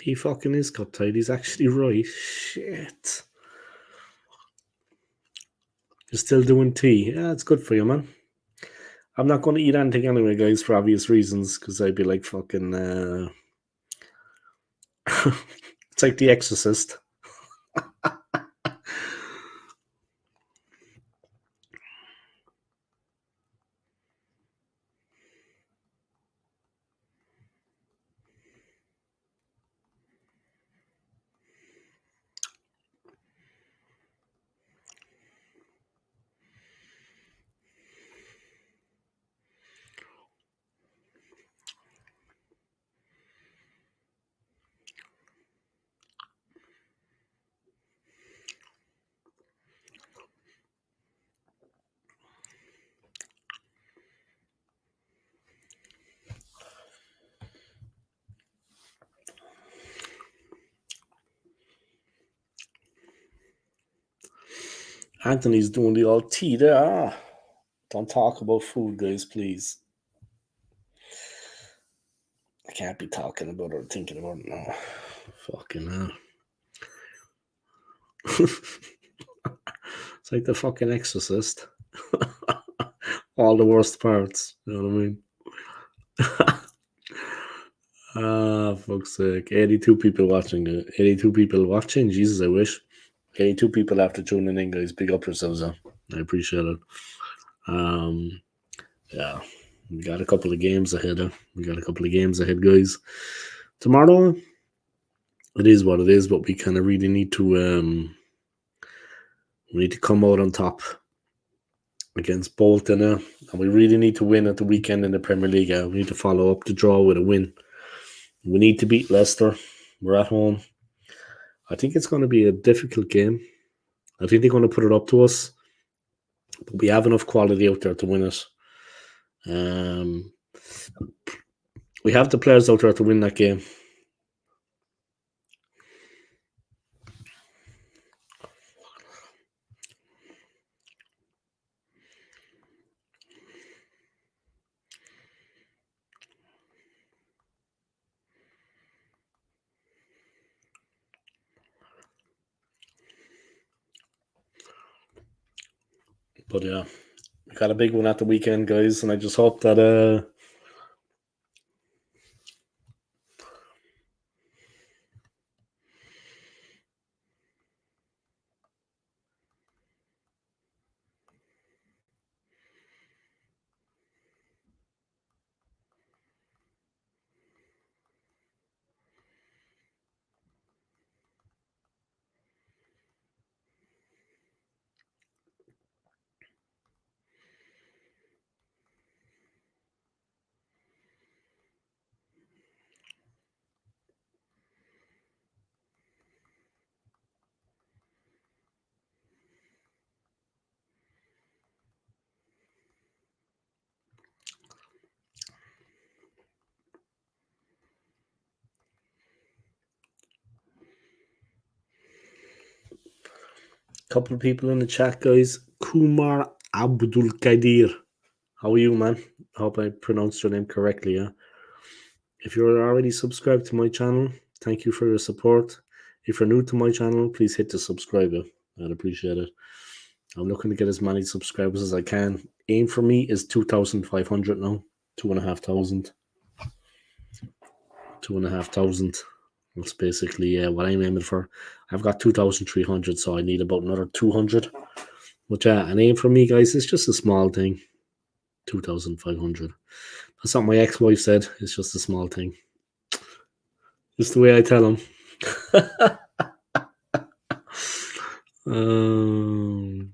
He fucking is cup tied. He's actually right. Shit. You're still doing tea. Yeah, it's good for you, man. I'm not going to eat anything anyway, guys, for obvious reasons, because I'd be like fucking. It's like The Exorcist. Anthony's doing the old tea there. Don't talk about food, guys, please. I can't be talking about it or thinking about it now. Fucking hell. It's like the fucking Exorcist. All the worst parts. You know what I mean? Fuck's sake. 82 people watching. 82 people watching? Jesus, I wish. 82 people after tuning in, guys. Big up yourselves. I appreciate it. Yeah. We got a couple of games ahead. Guys. Tomorrow, it is what it is, but we kind of really need to come out on top against Bolton, and we really need to win at the weekend in the Premier League. We need to follow up the draw with a win. We need to beat Leicester. We're at home. I think it's going to be a difficult game. I think they're going to put it up to us, but we have enough quality out there to win it. We have the players out there to win that game. But yeah, we got a big one at the weekend, guys, and I just hope that Couple of people in the chat, guys. Kumar Abdul Kadir. How are you, man? I hope I pronounced your name correctly, yeah? If you're already subscribed to my channel, thank you for your support. If you're new to my channel, please hit the subscribe button. I'd appreciate it. I'm looking to get as many subscribers as I can. Aim for me is 2,500 now. 2,500. 2,500. That's basically what I'm aiming for. I've got 2,300, so I need about another 200. But yeah, an aim for me, guys, is just a small thing. 2,500. That's what my ex-wife said. It's just a small thing. Just the way I tell them. um,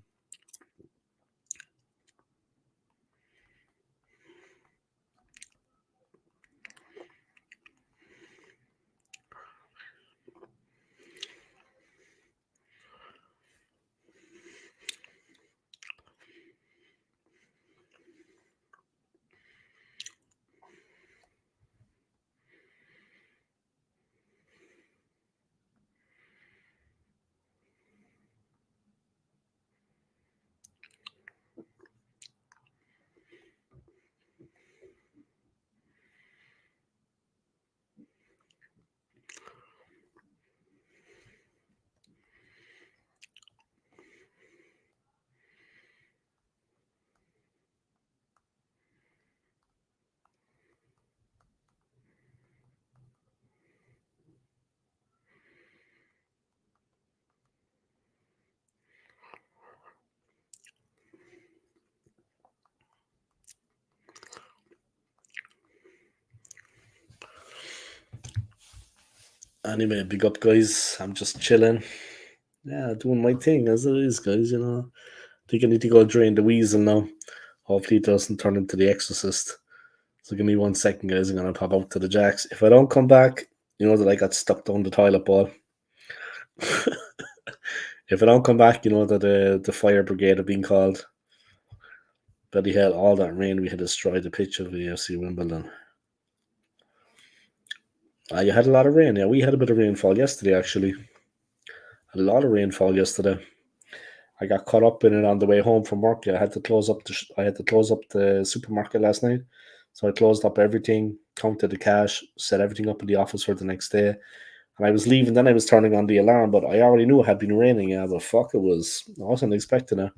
anyway, big up, guys. I'm just chilling. Yeah, doing my thing as it is, guys. I think I need to go drain the weasel now. Hopefully, it doesn't turn into the exorcist. So give me 1 second, guys. I'm gonna pop out to the jacks. If I don't come back, you know that I got stuck down the toilet bowl. If I don't come back, you know that the fire brigade have been called. Bloody hell! All that rain we had destroyed the pitch of the AFC Wimbledon. You had a lot of rain. Yeah, we had a bit of rainfall yesterday. Actually, a lot of rainfall yesterday. I got caught up in it on the way home from work. I had to close up the supermarket last night, so I closed up everything, counted the cash, set everything up in the office for the next day. And I was leaving. Then I was turning on the alarm, but I already knew it had been raining. Yeah, but fuck, I wasn't expecting it.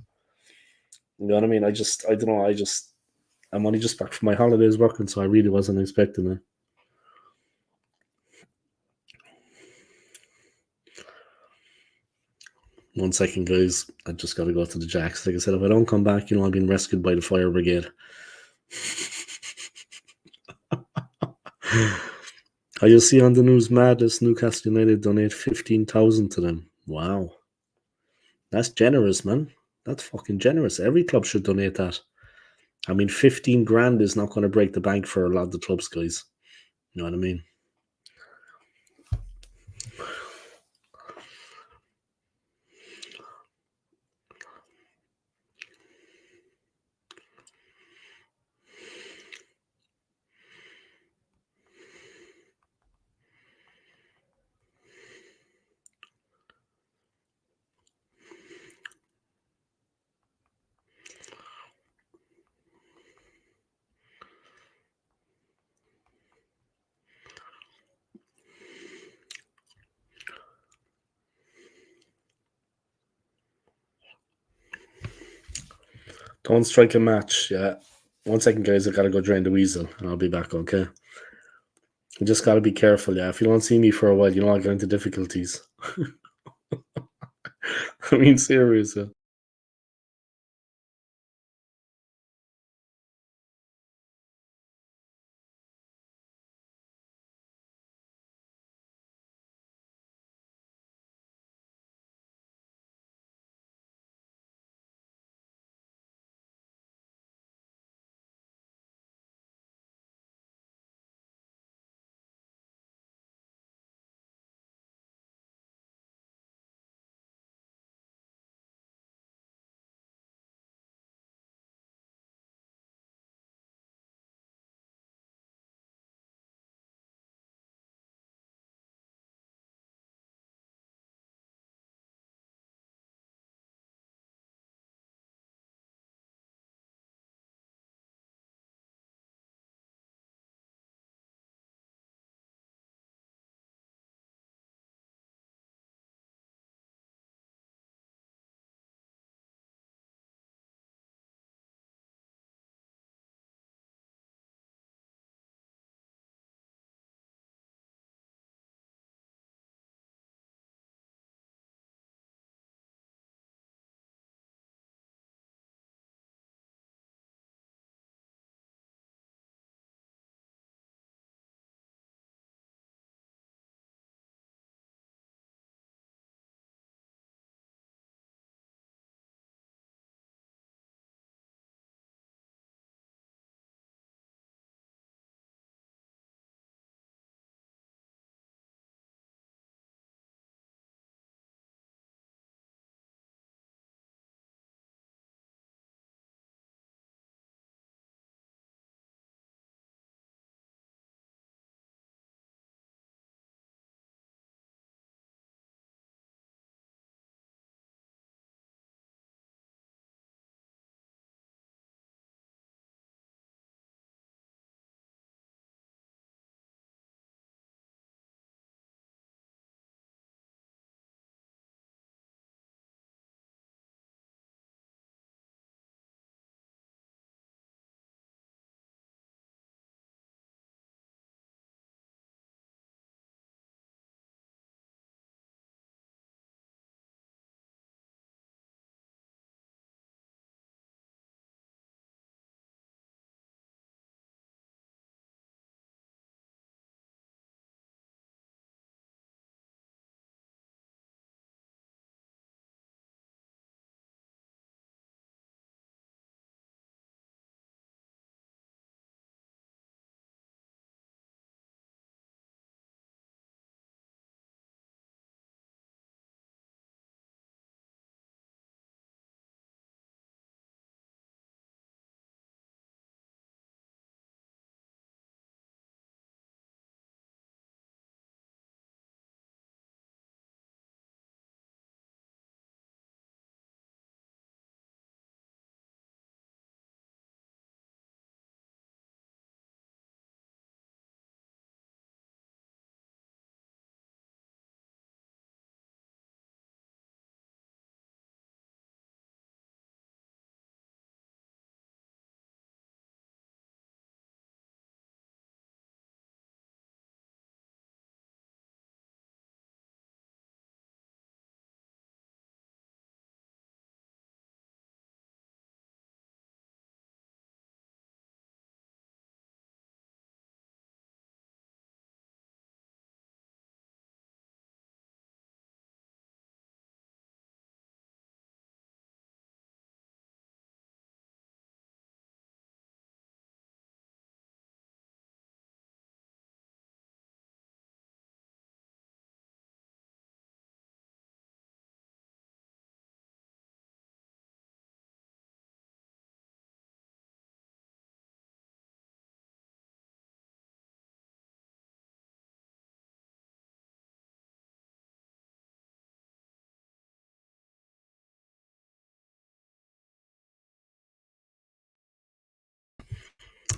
You know what I mean? I don't know. I'm only just back from my holidays working, so I really wasn't expecting it. 1 second, guys. I just got to go to the jacks. Like I said, if I don't come back, I'm being rescued by the fire brigade. I just see on the news, madness, Newcastle United donate 15,000 to them. Wow. That's generous, man. That's fucking generous. Every club should donate that. I mean, 15 grand is not going to break the bank for a lot of the clubs, guys. You know what I mean? Don't strike a match. Yeah. 1 second, guys. I got to go drain the weasel, and I'll be back, okay? You just got to be careful, yeah. If you don't see me for a while, I'll get into difficulties. I mean, serious, yeah.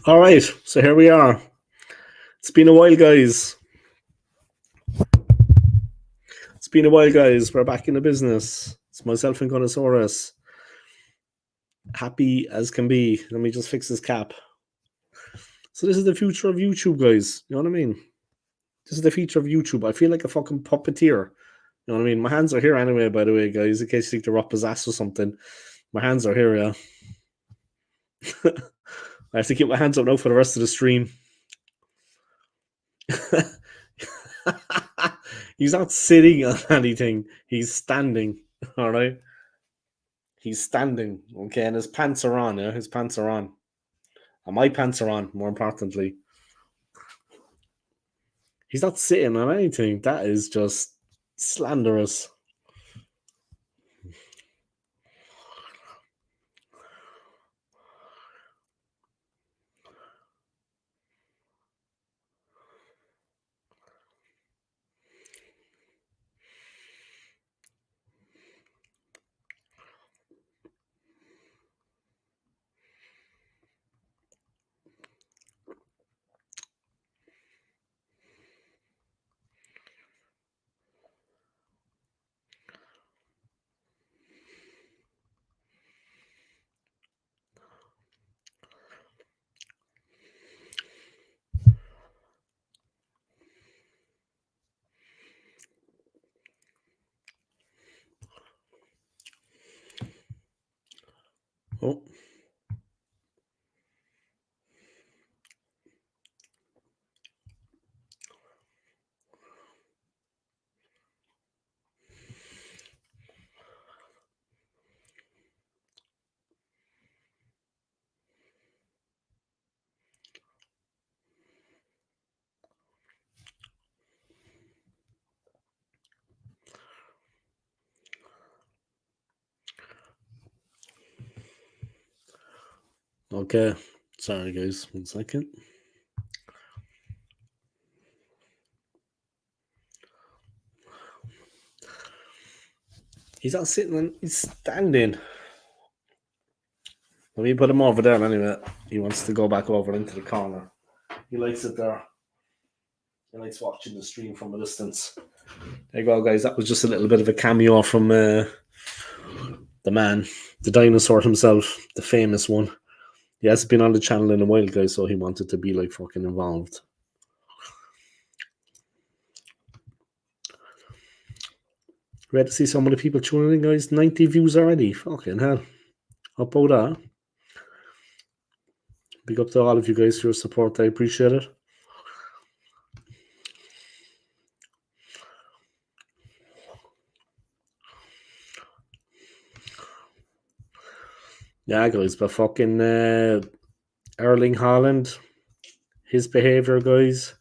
All right, so here we are. It's been a while, guys. It's been a while, guys. We're back in the business. It's myself and Connosaurus. Happy as can be. Let me just fix this cap. So this is the future of YouTube, guys. You know what I mean? This is the future of YouTube. I feel like a fucking puppeteer. You know what I mean? My hands are here anyway, by the way, guys, in case you think they're up his ass or something. My hands are here, yeah. I have to keep my hands up now for the rest of the stream. He's not sitting on anything. He's standing. All right. He's standing. Okay, and his pants are on. Yeah, his pants are on. And my pants are on. More importantly, he's not sitting on anything. That is just slanderous. Oh. Okay. Sorry, guys. 1 second. He's not sitting on, he's standing. Let me put him over there anyway. He wants to go back over into the corner. He likes it there. He likes watching the stream from a distance. There you go, guys. That was just a little bit of a cameo from the man, the dinosaur himself, the famous one. He hasn't been on the channel in a while, guys, so he wanted to be like fucking involved. Great to see so many people tuning in, guys. 90 views already. Fucking hell. How about that? Big up to all of you guys for your support. I appreciate it. Yeah, guys, but fucking Erling Haaland, his behaviour, guys.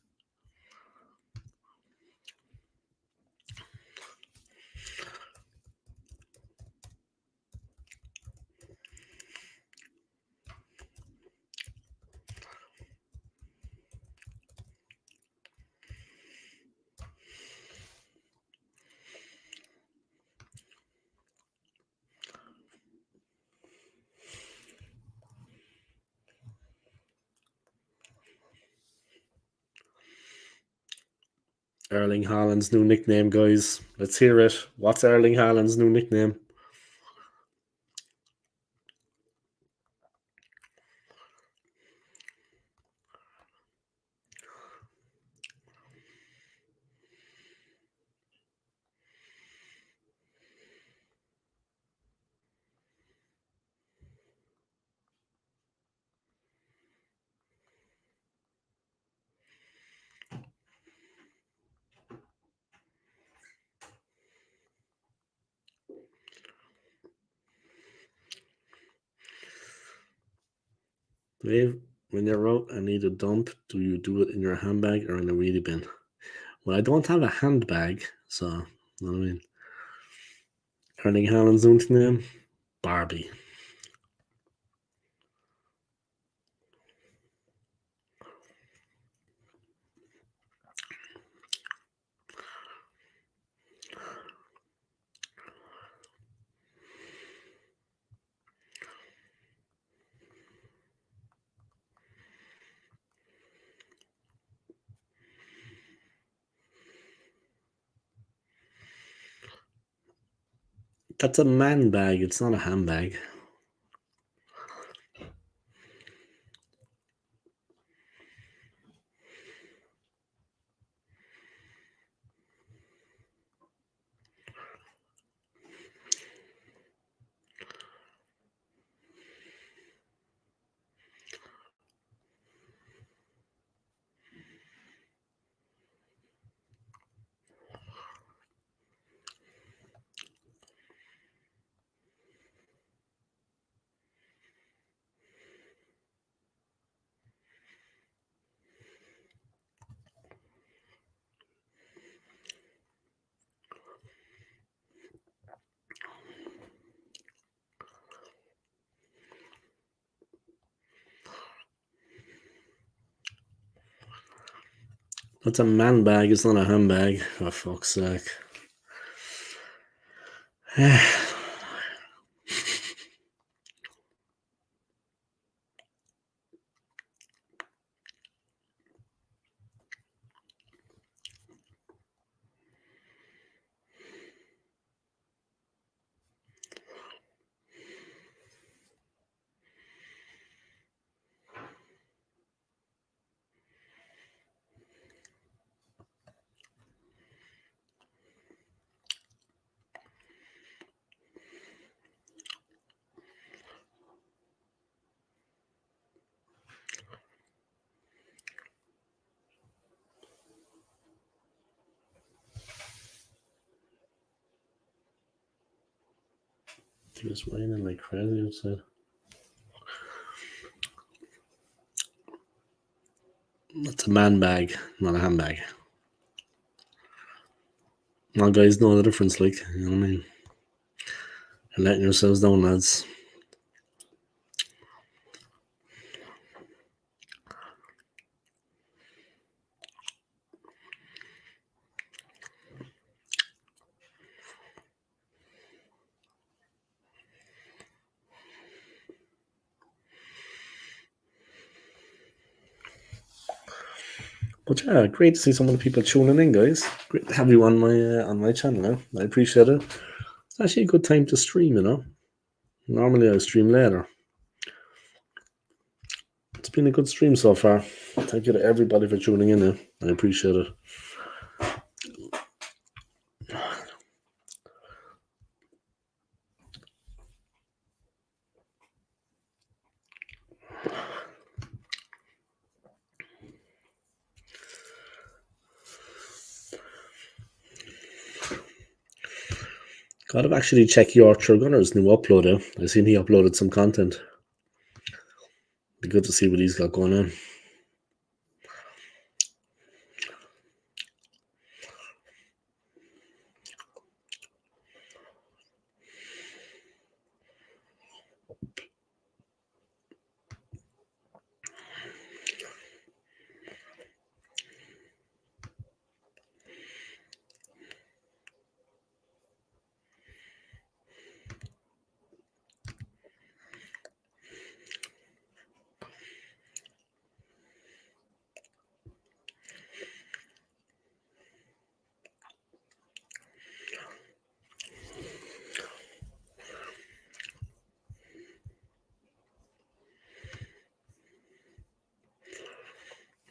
Erling Haaland's new nickname, guys. Let's hear it. What's Erling Haaland's new nickname? Dave, when you're out and need a dump, do you do it in your handbag or in a wheelie bin? Well, I don't have a handbag, so, you know what I mean? Erling Haaland's new nickname? Barbie. That's a man bag. It's not a handbag. That's a man bag. It's not a handbag. For fuck's sake. It's raining like crazy outside. That's a man bag, not a handbag. Well, guys know the difference, like, you know what I mean? You're letting yourselves down, lads. But yeah, great to see some of the people tuning in, guys. Great to have you on my channel now. I appreciate it. It's actually a good time to stream, you know. Normally I stream later. It's been a good stream so far. Thank you to everybody for tuning in now. I appreciate it. Gotta actually check Yorkshire Gunner's new upload out. I seen he uploaded some content. Be good to see what he's got going on.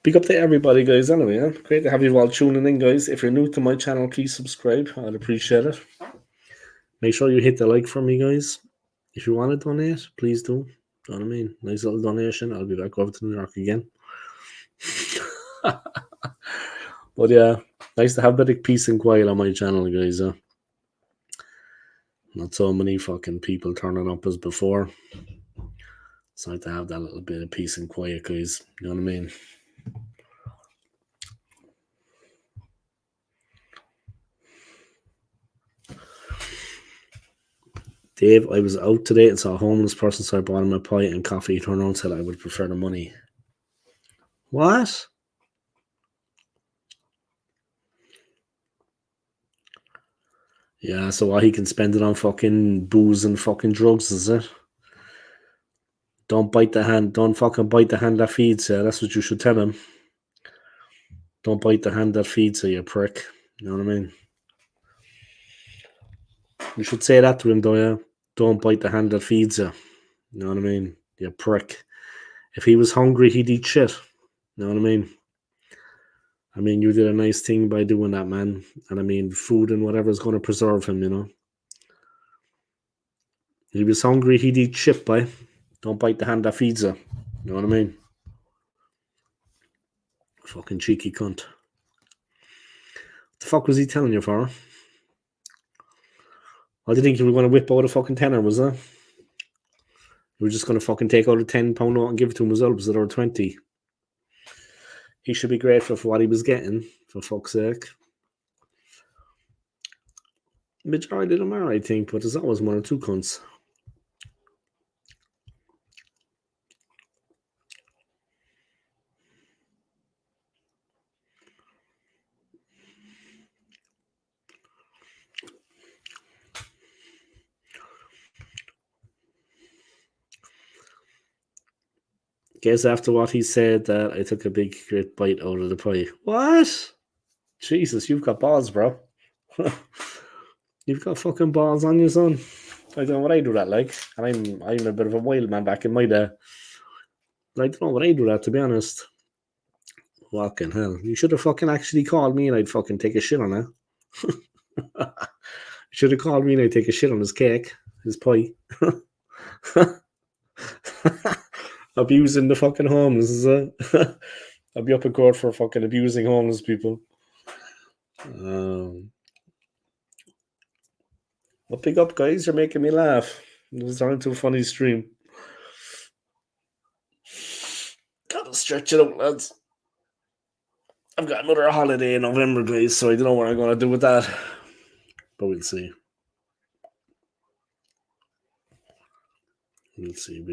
Big up to everybody, guys, anyway. Yeah? Great to have you all tuning in, guys. If you're new to my channel, please subscribe. I'd appreciate it. Make sure you hit the like for me, guys. If you want to donate, please do. Do you know what I mean? Nice little donation. I'll be back over to New York again. But yeah, nice to have a bit of peace and quiet on my channel, guys. Not so many fucking people turning up as before. It's nice to have that little bit of peace and quiet, guys. You know what I mean? Dave, I was out today and saw a homeless person, so I bought him a pie and coffee. He turned around and said I would prefer the money. What? Yeah, so what, he can spend it on fucking booze and fucking drugs, is it? Don't bite the hand. Don't fucking bite the hand that feeds you. That's what you should tell him. Don't bite the hand that feeds you, you prick. You know what I mean? You should say that to him, though, yeah. Don't bite the hand that feeds you. You know what I mean? You prick. If he was hungry, he'd eat shit. You know what I mean? I mean, you did a nice thing by doing that, man. And I mean, food and whatever is going to preserve him, you know? If he was hungry, he'd eat shit, boy. Don't bite the hand that feeds you. You know what I mean? Fucking cheeky cunt. What the fuck was he telling you for? I did think you were going to whip out a fucking tenner, was that? You were just going to fucking take out a £10 note and give it to him as well, was it, or 20? He should be grateful for what he was getting, for fuck's sake. Majority of them are, I think, but there's always one or two cunts. Guess after what he said that I took a big great bite out of the pie. What? Jesus, you've got balls, bro. You've got fucking balls on you, son. I don't know what I do that like. And I'm a bit of a wild man back in my day. I don't know what I do that, to be honest. Fucking hell. You should have fucking actually called me and I'd fucking take a shit on it. You should have called me and I'd take a shit on his cake, his pie. Abusing the fucking homeless, is it? I'll be up in court for fucking abusing homeless people. Well, pick up, guys. You're making me laugh. It was on to a funny stream. Gotta stretch it out, lads. I've got another holiday in November, guys, so I don't know what I'm going to do with that. But we'll see. We'll see.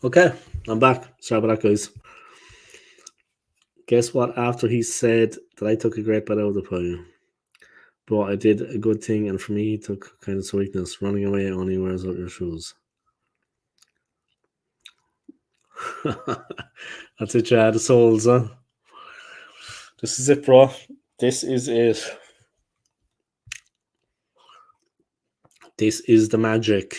Okay, I'm back. Sorry about that, guys. Guess what? After he said that I took a great bite out of the pie, but I did a good thing, and for me, he took kind of sweetness. Running away only wears out your shoes. That's it, yeah. The souls, huh? This is it, bro. This is it. This is the magic.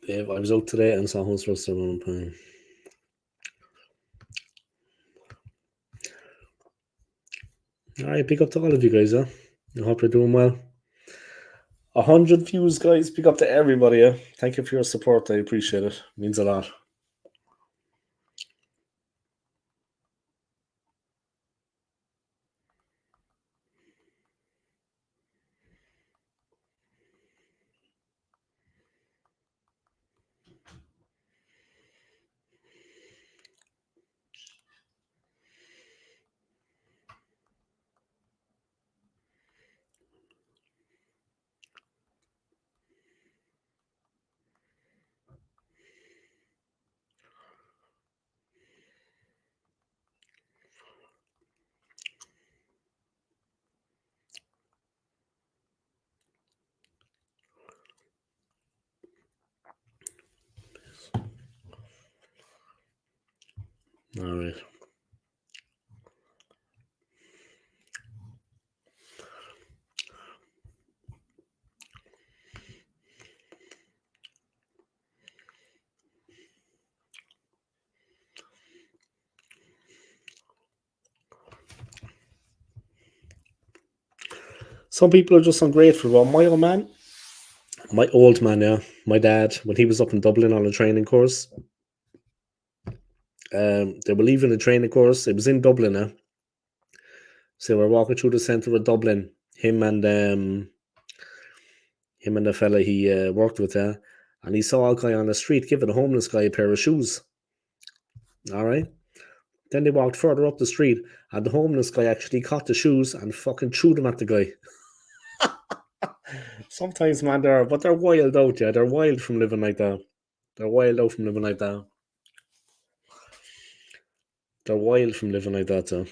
Dave, I was out today and saw Hunts roasted on pie. Alright, big up to all of you guys, huh? I hope you're doing well. 100 views, guys. Big up to everybody, yeah? Thank you for your support. I appreciate it. Means a lot. Alright. Some people are just ungrateful. Well, my old man, yeah, my dad, when he was up in Dublin on a training course, they were leaving the training course. It was in Dublin, yeah. So we're walking through the centre of Dublin. Him and the fella he worked with, yeah, and he saw a guy on the street giving a homeless guy a pair of shoes. All right. Then they walked further up the street, and the homeless guy actually caught the shoes and fucking threw them at the guy. Sometimes, man, they're wild out, yeah. They're wild from living like that. They're wild out from living like that. They're wild from living like that, so.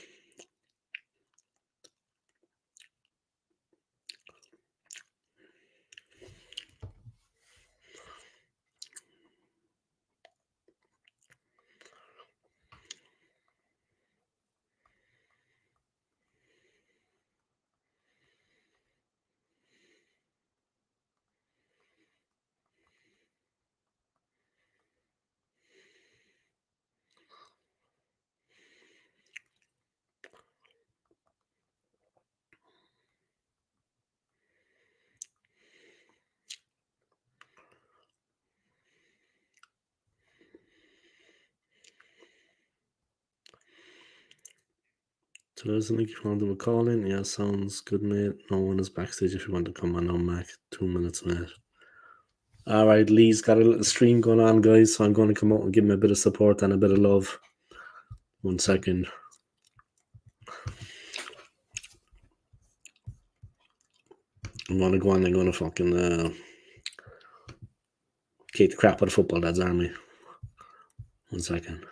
So there's a link if you want to do a call in. Yeah, sounds good, mate. No one is backstage if you want to come on now, Mac. 2 minutes, mate. All right, Lee's got a little stream going on, guys, so I'm going to come out and give him a bit of support and a bit of love. 1 second. I'm going to go on and I'm going to fucking kick the crap out of football, dad's army. 1 second.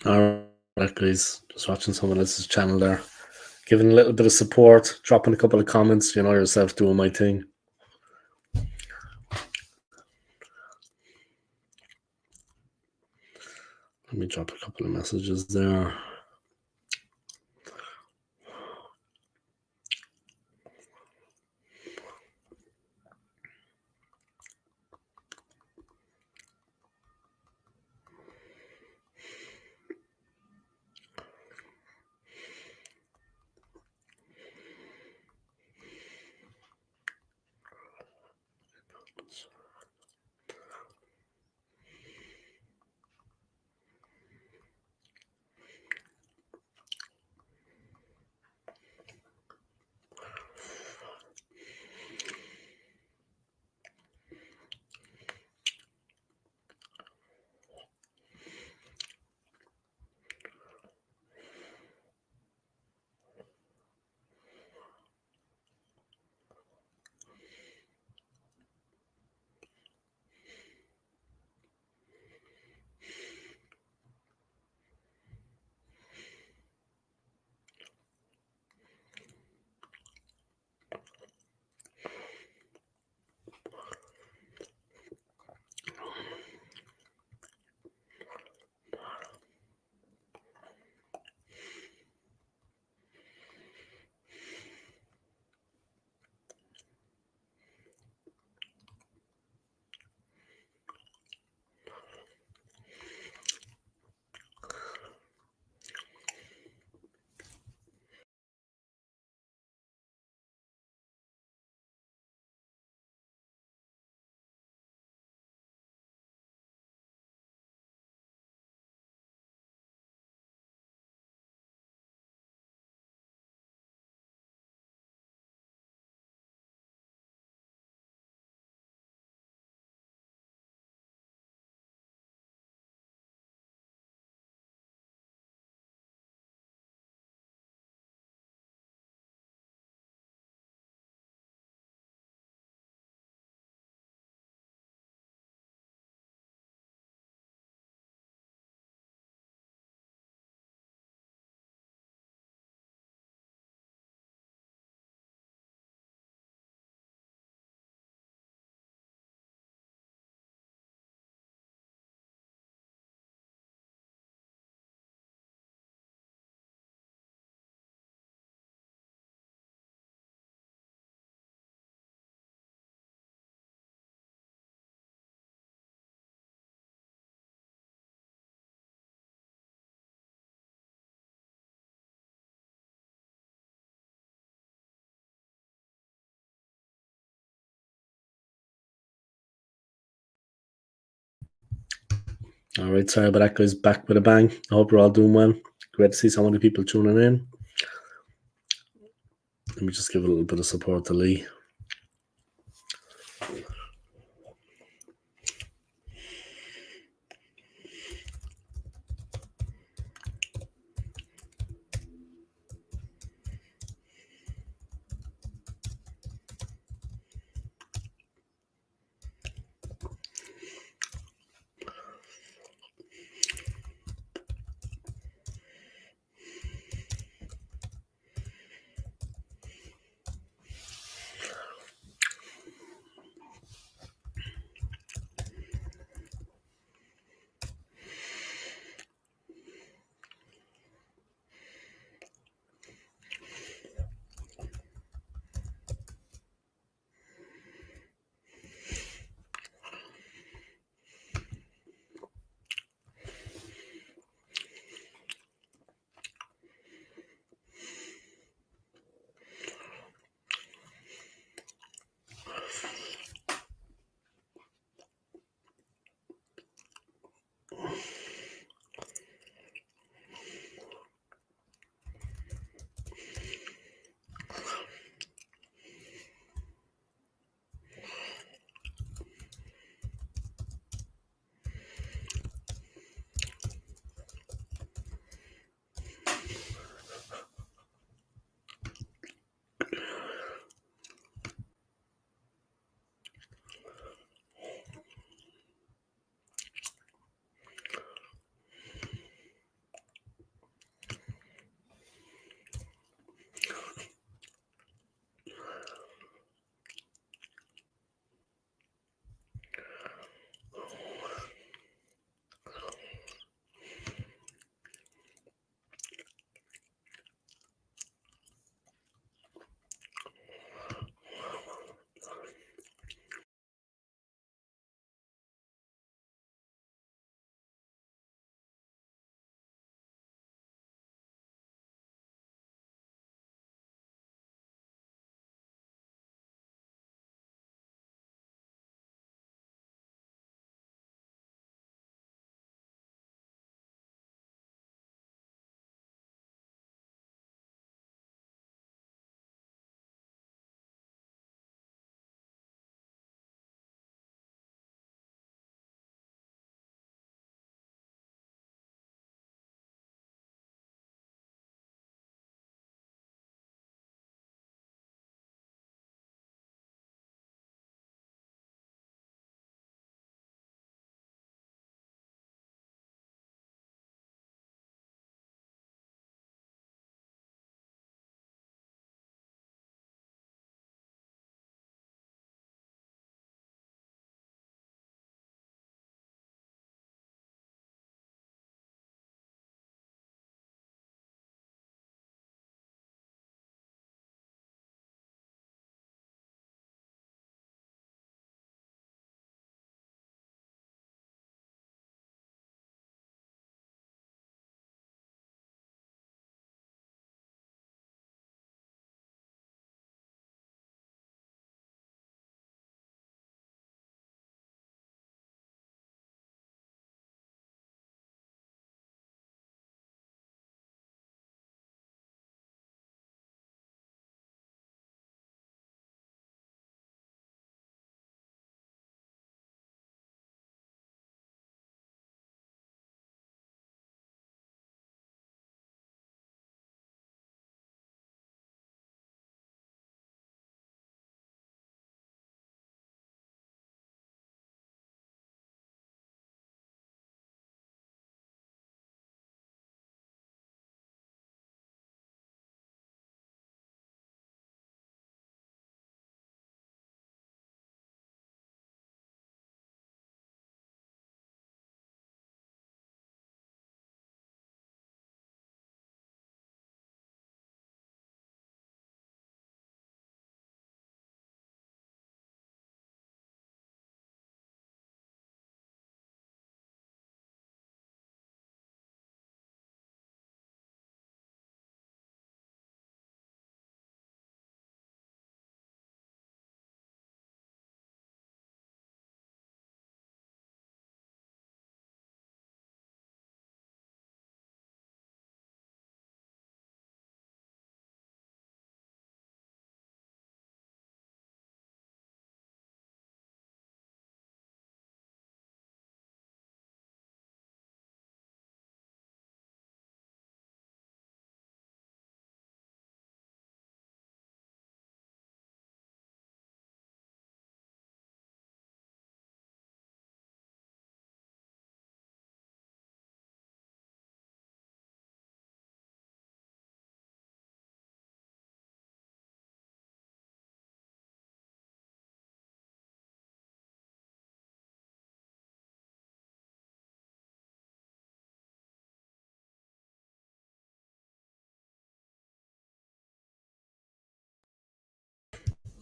All right, guys. Just watching someone else's channel there. Giving a little bit of support, dropping a couple of comments, you know yourself, doing my thing. Let me drop a couple of messages there. All right, sorry about that, guys. Back with a bang. I hope you're all doing well. Great to see so many people tuning in. Let me just give a little bit of support to Lee.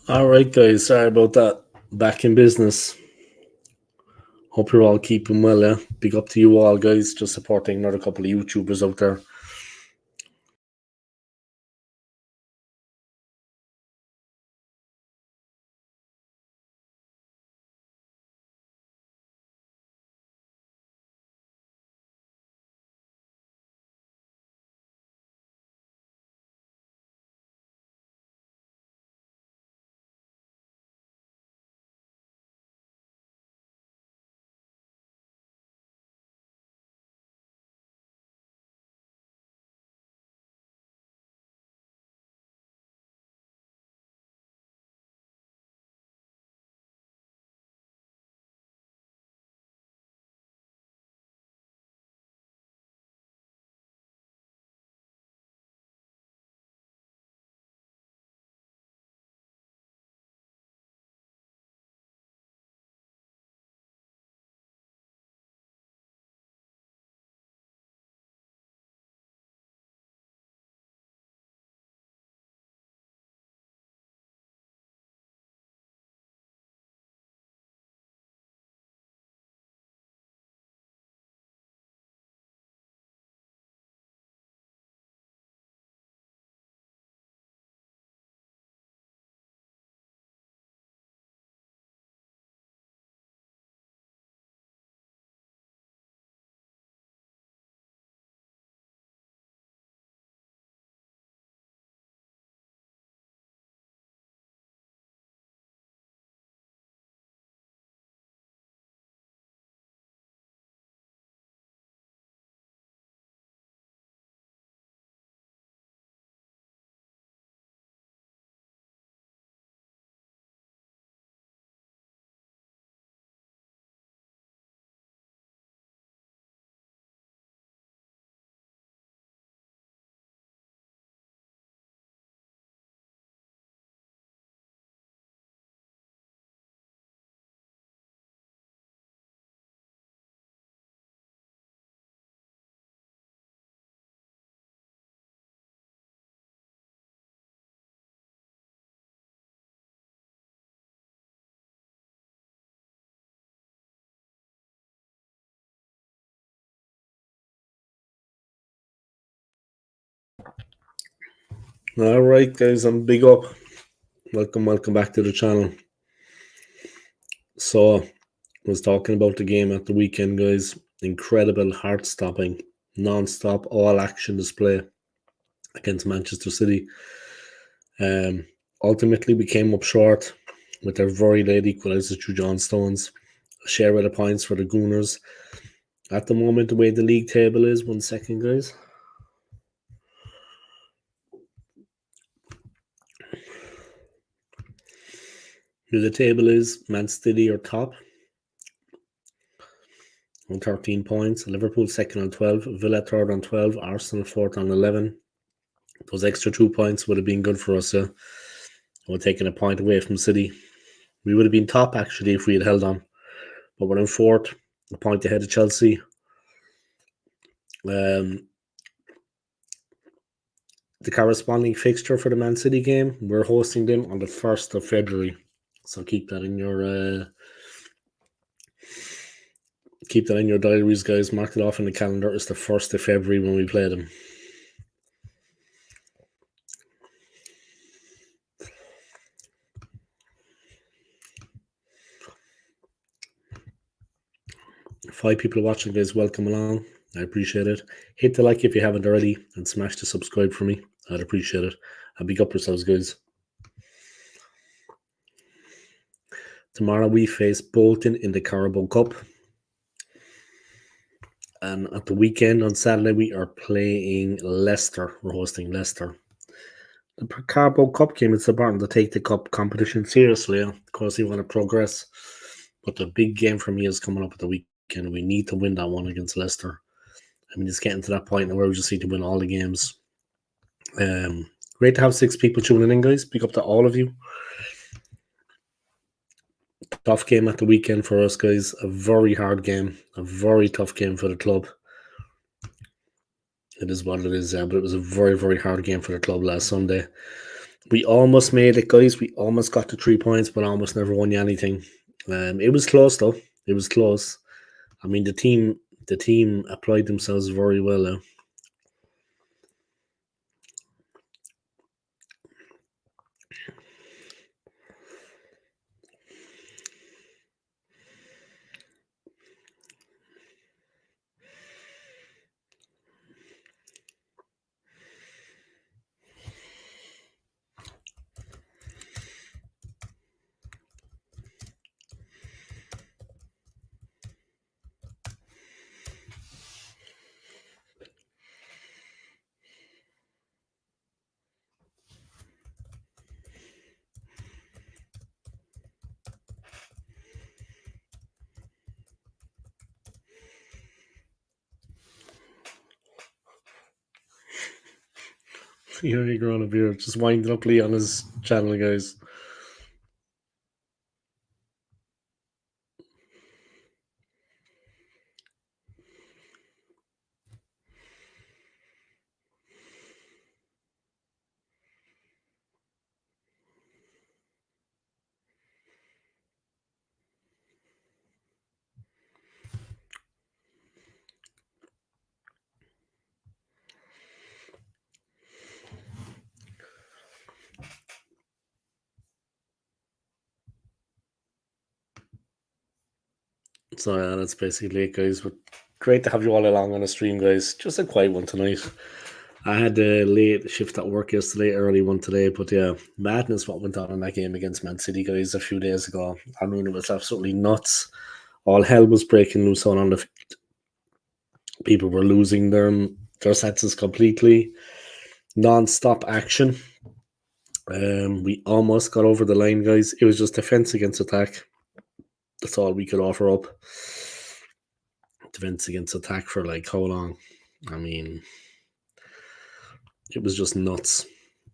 All right, guys. Sorry about that. Back in business. Hope you're all keeping well. Yeah. Big up to you all, guys. Just supporting another couple of YouTubers out there. All right, guys. I'm big up. Welcome back to the channel. So, I was talking about the game at the weekend, guys. Incredible, heart-stopping, non-stop, all-action display against Manchester City. Ultimately, we came up short with their very late equaliser through John Stones. A share of the points for the Gooners. At the moment, the way the league table is, 1 second, guys. Here the table is: Man City are top on 13 points, Liverpool second on 12, Villa third on 12, Arsenal fourth on 11. Those extra 2 points would have been good for us. We're taking a point away from City. We would have been top actually if we had held on, but we're in fourth, a point ahead of Chelsea. The corresponding fixture for the Man City game, we're hosting them on the 1st of February. So keep that in your diaries, guys. Mark it off in the calendar. It's the 1st of February when we play them. Five people watching, guys. Welcome along. I appreciate it. Hit the like if you haven't already, and smash the subscribe for me. I'd appreciate it. And big up yourselves, guys. Tomorrow we face Bolton in the Carabao Cup. And at the weekend on Saturday we are playing Leicester. We're hosting Leicester. The Carabao Cup game, it's important to take the cup competition seriously. Of course, you want to progress. But the big game for me is coming up at the weekend. We need to win that one against Leicester. I mean, it's getting to that point where we just need to win all the games. Great to have 6 people tuning in, guys. Big up to all of you. Tough game at the weekend for us, guys. A very hard game. A very tough game for the club. It is what it is, but it was a very, very hard game for the club last Sunday. We almost made it, guys. We almost got to 3 points, but almost never won you anything. It was close though. It was close. I mean, the team applied themselves very well. Here you growing a beard, just winding up Lee on his channel, guys. So yeah, that's basically it, guys. But great to have you all along on the stream, guys. Just a quiet one tonight. I had a late shift at work yesterday, early one today, but yeah, madness what went on in that game against Man City, guys, a few days ago. I mean, it was absolutely nuts. All hell was breaking loose on the field. People were losing their senses completely. Non-stop action. We almost got over the line, guys. It was just defense against attack. That's all we could offer up. Defense against attack for like how long? I mean, it was just nuts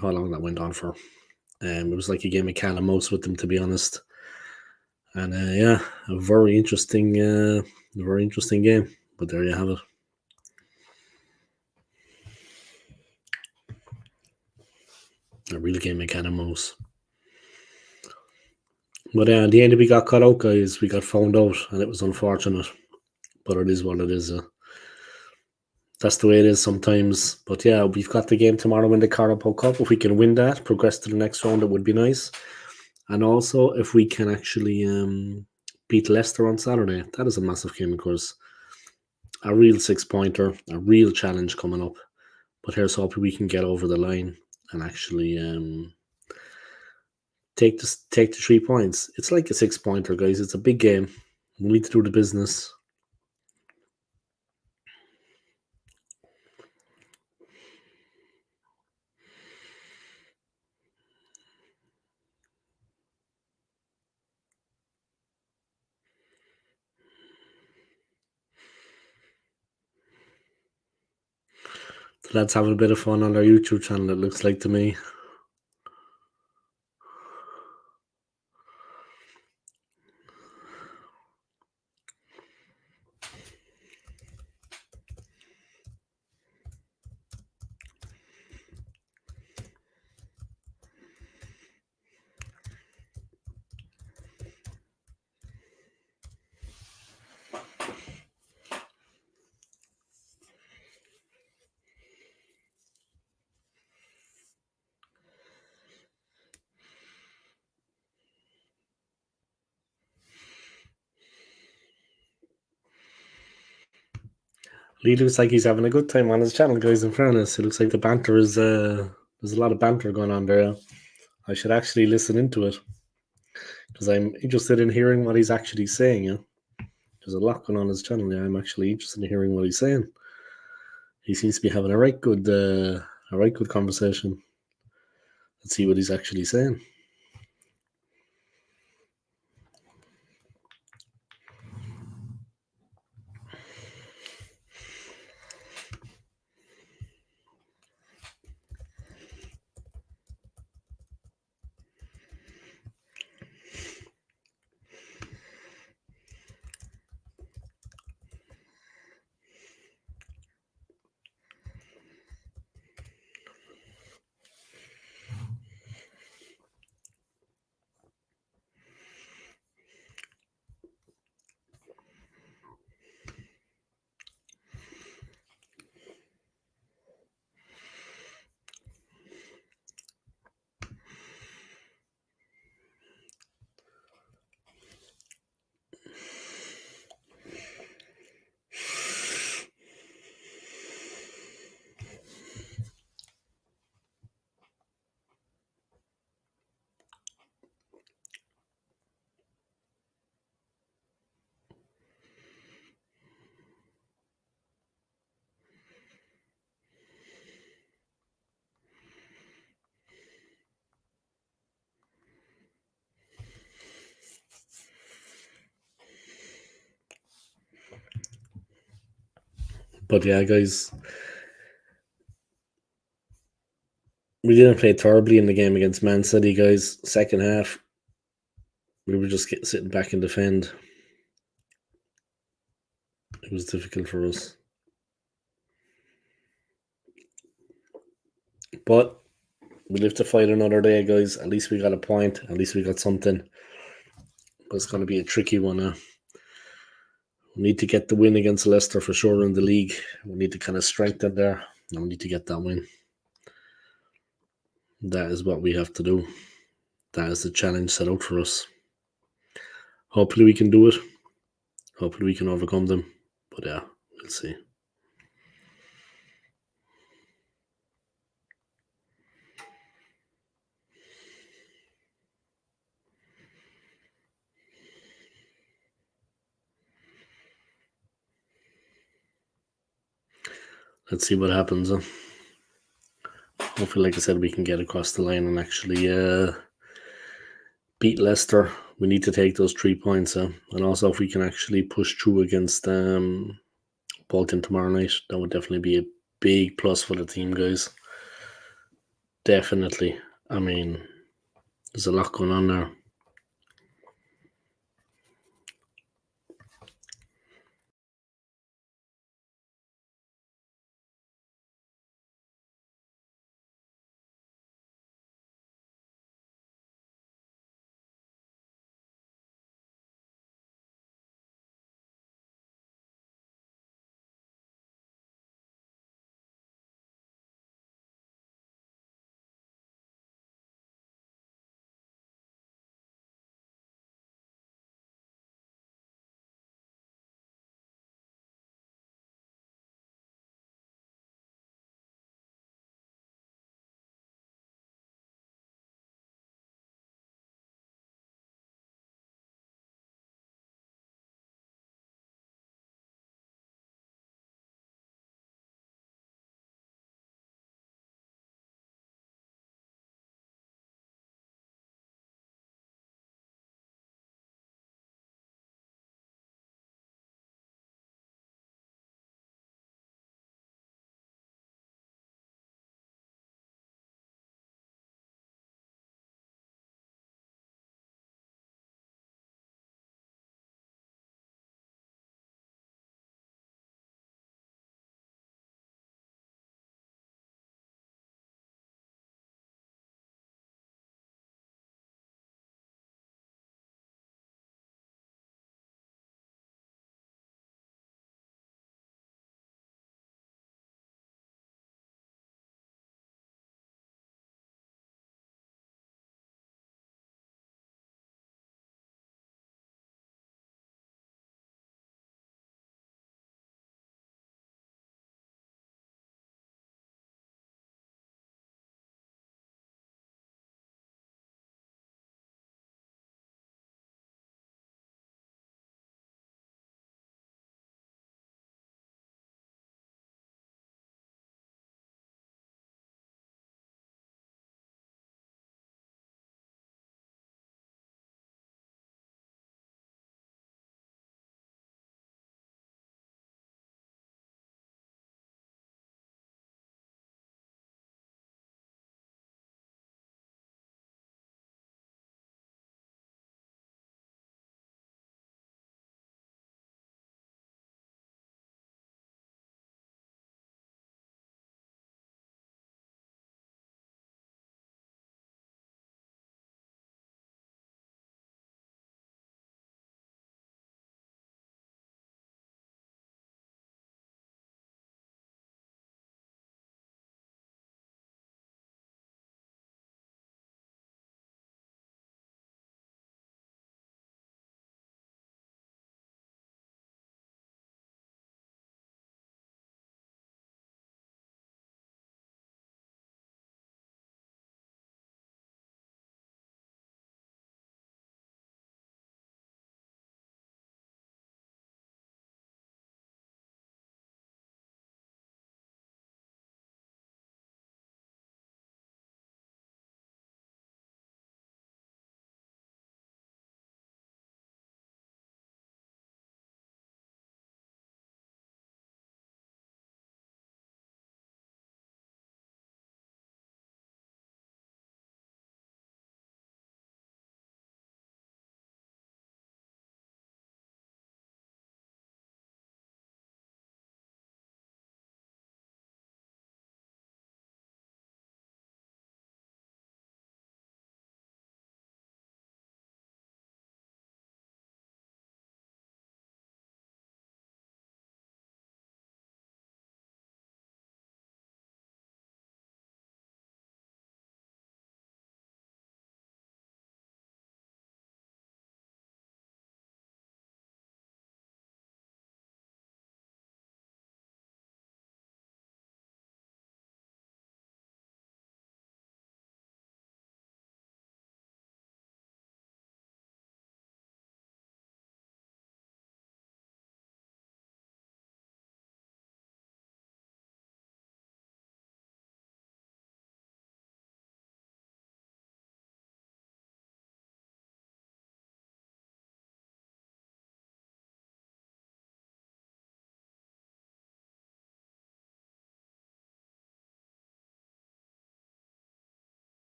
how long that went on for. It was like a game of cat and mouse with them, to be honest. And yeah, a very interesting game. But there you have it. A real game of cat and mouse. But in the end, we got caught out, guys. We got found out, and it was unfortunate. But it is what it is. That's the way it is sometimes. But yeah, we've got the game tomorrow in the Carabao Cup. If we can win that, progress to the next round, it would be nice. And also, if we can actually beat Leicester on Saturday, that is a massive game, of course. A real 6-pointer, a real challenge coming up. But here's hoping we can get over the line and actually take the 3 points. It's like a 6-pointer, guys. It's a big game. We need to do the business. The lads having a bit of fun on their YouTube channel, it looks like to me. Lee looks like he's having a good time on his channel, guys. In fairness, it looks like the banter is there's a lot of banter going on there. I should actually listen into it because I'm interested in hearing what he's actually saying. Yeah, there's a lot going on his channel. Yeah, I'm actually interested in hearing what he's saying. He seems to be having a right good conversation. Let's see what he's actually saying. But yeah, guys, we didn't play terribly in the game against Man City, guys. Second half, we were just sitting back and defend. It was difficult for us. But we live to fight another day, guys. At least we got a point. At least we got something. But it's going to be a tricky one now. We need to get the win against Leicester for sure in the league. We need to kind of strengthen there. And we need to get that win. That is what we have to do. That is the challenge set out for us. Hopefully we can do it. Hopefully we can overcome them. But yeah, we'll see. Let's see what happens. Hopefully, like I said, we can get across the line and actually beat Leicester. We need to take those 3 points. And also, if we can actually push through against Bolton tomorrow night, that would definitely be a big plus for the team, guys. Definitely. I mean, there's a lot going on there.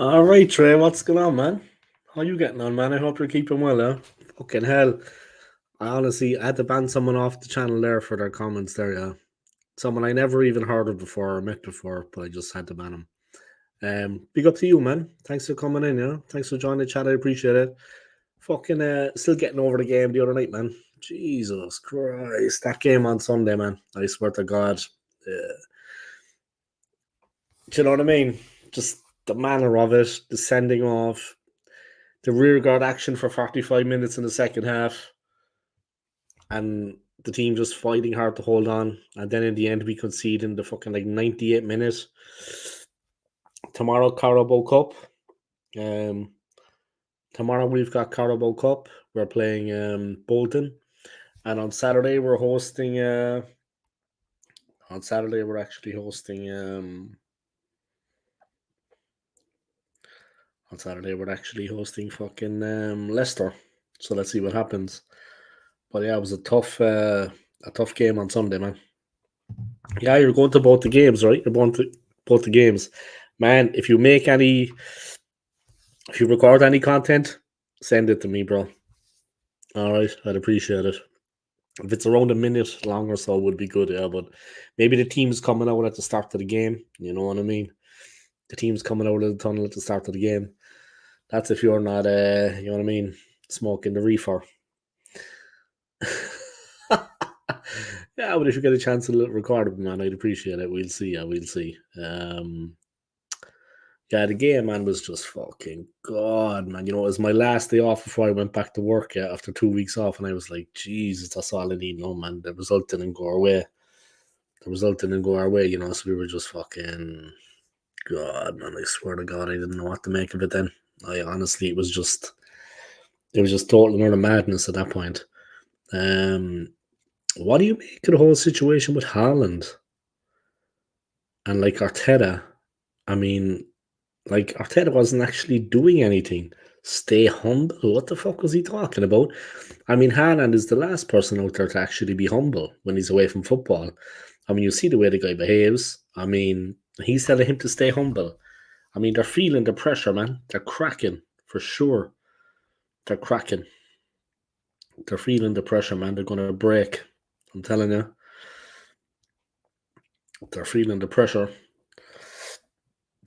All right, Trey, what's going on, man? How you getting on, man? I hope you're keeping well, huh? Fucking hell. I honestly had to ban someone off the channel there for their comments there, yeah. Someone I never even heard of before or met before, but I just had to ban him. Big up to you, man. Thanks for coming in, yeah. Thanks for joining the chat. I appreciate it. Fucking still getting over the game the other night, man. Jesus Christ. That game on Sunday, man. I swear to God. Do you know what I mean? Just the manner of it, the sending off, the rear guard action for 45 minutes in the second half, and the team just fighting hard to hold on. And then in the end, we concede in the fucking like 98 minutes. Tomorrow, Carabao Cup. Tomorrow we've got Carabao Cup. We're playing Bolton, and on Saturday we're hosting. On Saturday we're actually hosting. On Saturday we're actually hosting fucking Leicester. So let's see what happens. But yeah, it was a tough game on Sunday, man. Yeah, you're going to both the games, right? You're going to both the games, man. If you record any content, send it to me, bro. All right, I'd appreciate it. If it's around a minute long or so, would be good, yeah. But maybe the team's coming out at the start of the game. You know what I mean? The team's coming out of the tunnel at the start of the game. That's if you're not, you know what I mean, smoking the reefer. Yeah, but if you get a chance to record it, man, I'd appreciate it. We'll see. Yeah, we'll see. Yeah, the game, man, was just fucking God, man. You know, it was my last day off before I went back to work, yeah, after 2 weeks off, and I was like, Jesus, that's all I need. No, man, the result didn't go our way. You know, so we were just fucking God, man. I swear to God, I didn't know what to make of it then. Honestly, it was just total and utter madness at that point. What do you make of the whole situation with Haaland and like Arteta? I mean, like Arteta wasn't actually doing anything. Stay humble. What the fuck was he talking about? I mean, Haaland is the last person out there to actually be humble when he's away from football. I mean, you see the way the guy behaves. I mean, he's telling him to stay humble. I mean, they're feeling the pressure, man. They're cracking for sure. They're cracking. They're feeling the pressure, man. They're going to break. I'm telling you. They're feeling the pressure.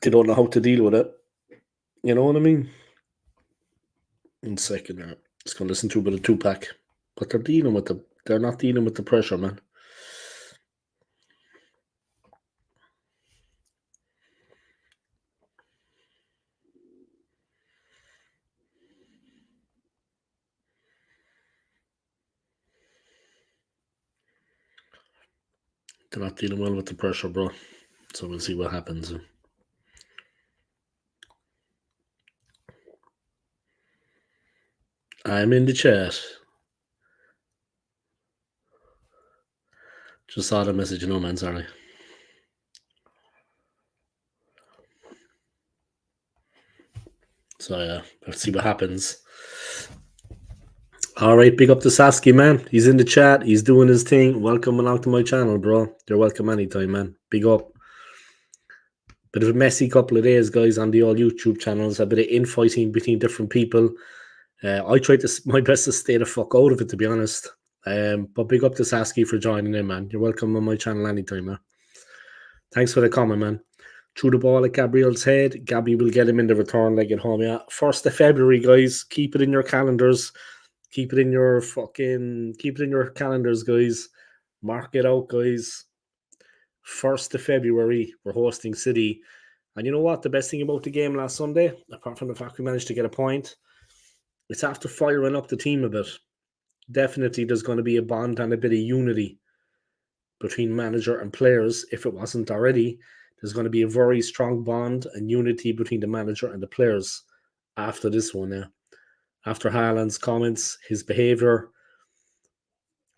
They don't know how to deal with it. You know what I mean? In second there. Just gonna listen to a bit of Tupac. But they're not dealing with the pressure, man. They're not dealing well with the pressure, bro. So we'll see what happens. I'm in the chat. Just saw the message, no man, sorry. So yeah, let's see what happens. All right, big up to Sasky, man. He's in the chat. He's doing his thing. Welcome along to my channel, bro. You're welcome anytime, man. Big up. Bit of a messy couple of days, guys, on the all YouTube channels. A bit of infighting between different people. I tried my best to stay the fuck out of it, to be honest. But big up to Sasky for joining in, man. You're welcome on my channel anytime, man. Thanks for the comment, man. Threw the ball at Gabriel's head. Gabby will get him in the return leg at home, yeah. 1st of February, guys. Keep it in your calendars. Keep it in your calendars, guys. Mark it out, guys. 1st of February, we're hosting City. And you know what? The best thing about the game last Sunday, apart from the fact we managed to get a point, it's after firing up the team a bit. Definitely there's going to be a bond and a bit of unity between manager and players. If it wasn't already, there's going to be a very strong bond and unity between the manager and the players after this one now. After Haaland's comments, his behaviour,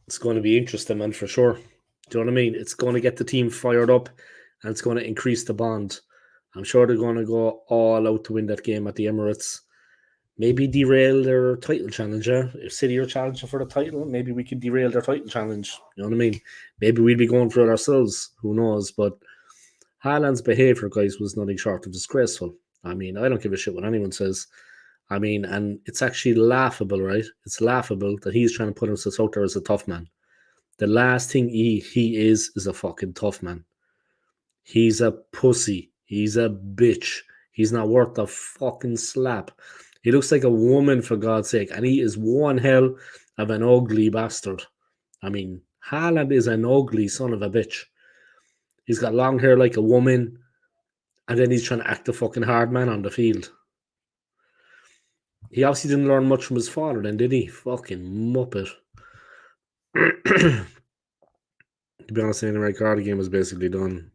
it's going to be interesting, man, for sure. Do you know what I mean? It's going to get the team fired up and it's going to increase the bond. I'm sure they're going to go all out to win that game at the Emirates. Maybe derail their title challenge. If City are challenging for the title, maybe we could derail their title challenge. You know what I mean? Maybe we'd be going for it ourselves. Who knows? But Haaland's behaviour, guys, was nothing short of disgraceful. I mean, I don't give a shit what anyone says. I mean, and it's actually laughable, right? It's laughable that he's trying to put himself out there as a tough man. The last thing he is a fucking tough man. He's a pussy. He's a bitch. He's not worth a fucking slap. He looks like a woman, for God's sake, and he is one hell of an ugly bastard. I mean, Haaland is an ugly son of a bitch. He's got long hair like a woman, and then he's trying to act a fucking hard man on the field. He obviously didn't learn much from his father, then, did he? Fucking muppet. To be honest, the Ricardo game was basically done.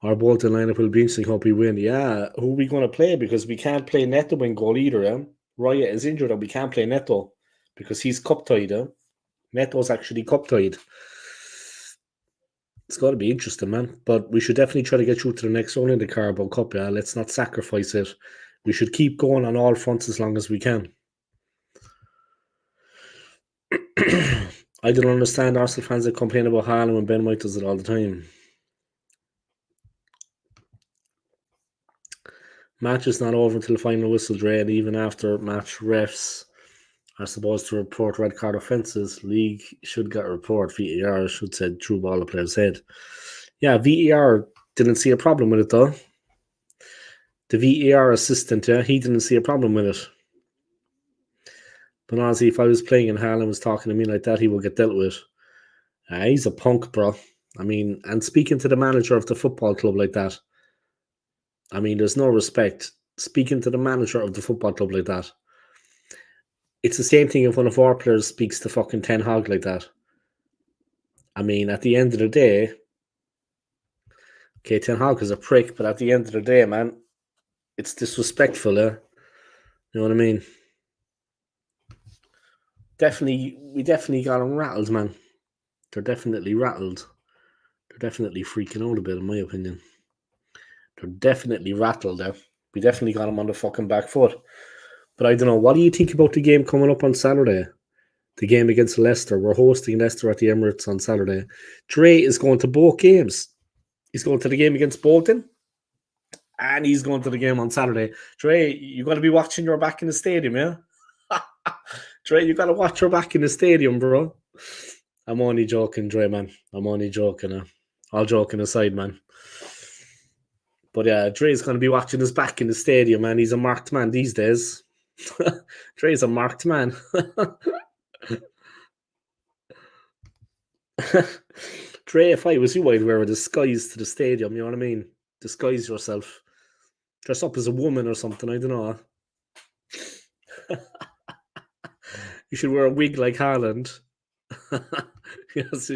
Our Bolton lineup will be interesting. Hope we win. Yeah, who are we going to play? Because we can't play Neto in goal either. Raya is injured and we can't play Neto because he's cup tied. Neto's actually cup tied. It's got to be interesting, man. But we should definitely try to get through to the next round in the Carabao Cup. Yeah, let's not sacrifice it. We should keep going on all fronts as long as we can. I don't understand Arsenal fans that complain about Haaland when Ben White does it all the time. Match is not over until the final whistle's read, even after match refs are supposed to report red card offences. League should get a report. VAR should say through ball the player's head. Yeah, VAR didn't see a problem with it though. The VAR assistant, he didn't see a problem with it. But honestly, if I was playing and Haaland was talking to me like that, he will get dealt with. He's a punk, bro. I mean, and speaking to the manager of the football club like that, I mean, there's no respect. Speaking to the manager of the football club like that, it's the same thing if one of our players speaks to fucking Ten Hag like that. I mean, at the end of the day, okay, Ten Hag is a prick, but at the end of the day, man, it's disrespectful, You know what I mean? We definitely got them rattled, man. They're definitely rattled. They're definitely freaking out a bit, in my opinion. They're definitely rattled there. We definitely got them on the fucking back foot. But I don't know. What do you think about the game coming up on Saturday? The game against Leicester. We're hosting Leicester at the Emirates on Saturday. Dre is going to both games. He's going to the game against Bolton, and he's going to the game on Saturday. Dre, you got to be watching your back in the stadium, yeah? Dre, you got to watch your back in the stadium, bro. I'm only joking, Dre, man. I'm only joking. All joking aside, man. But yeah, Dre's going to be watching his back in the stadium, man. He's a marked man these days. Dre's a marked man. Dre, if I was you, I'd wear a disguise to the stadium, you know what I mean? Disguise yourself. Dress up as a woman or something, I don't know. You should wear a wig like Haaland. Yes,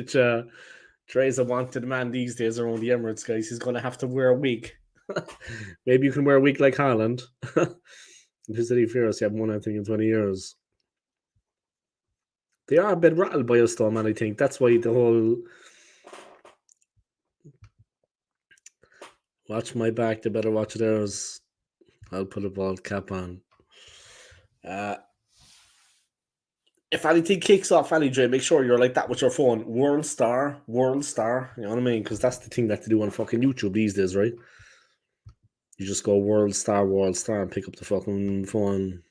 Dre's a wanted man these days around the Emirates, guys. He's going to have to wear a wig. Maybe you can wear a wig like Haaland. Who said he fears? You haven't won anything in 20 years. They are a bit rattled by us, though, man, I think. That's why the whole watch my back, they better watch theirs. I'll put a bald cap on. If anything kicks off, Dre, make sure you're like that with your phone. World star. You know what I mean? Because that's the thing that to do on fucking YouTube these days, right? You just go world star, and pick up the fucking phone.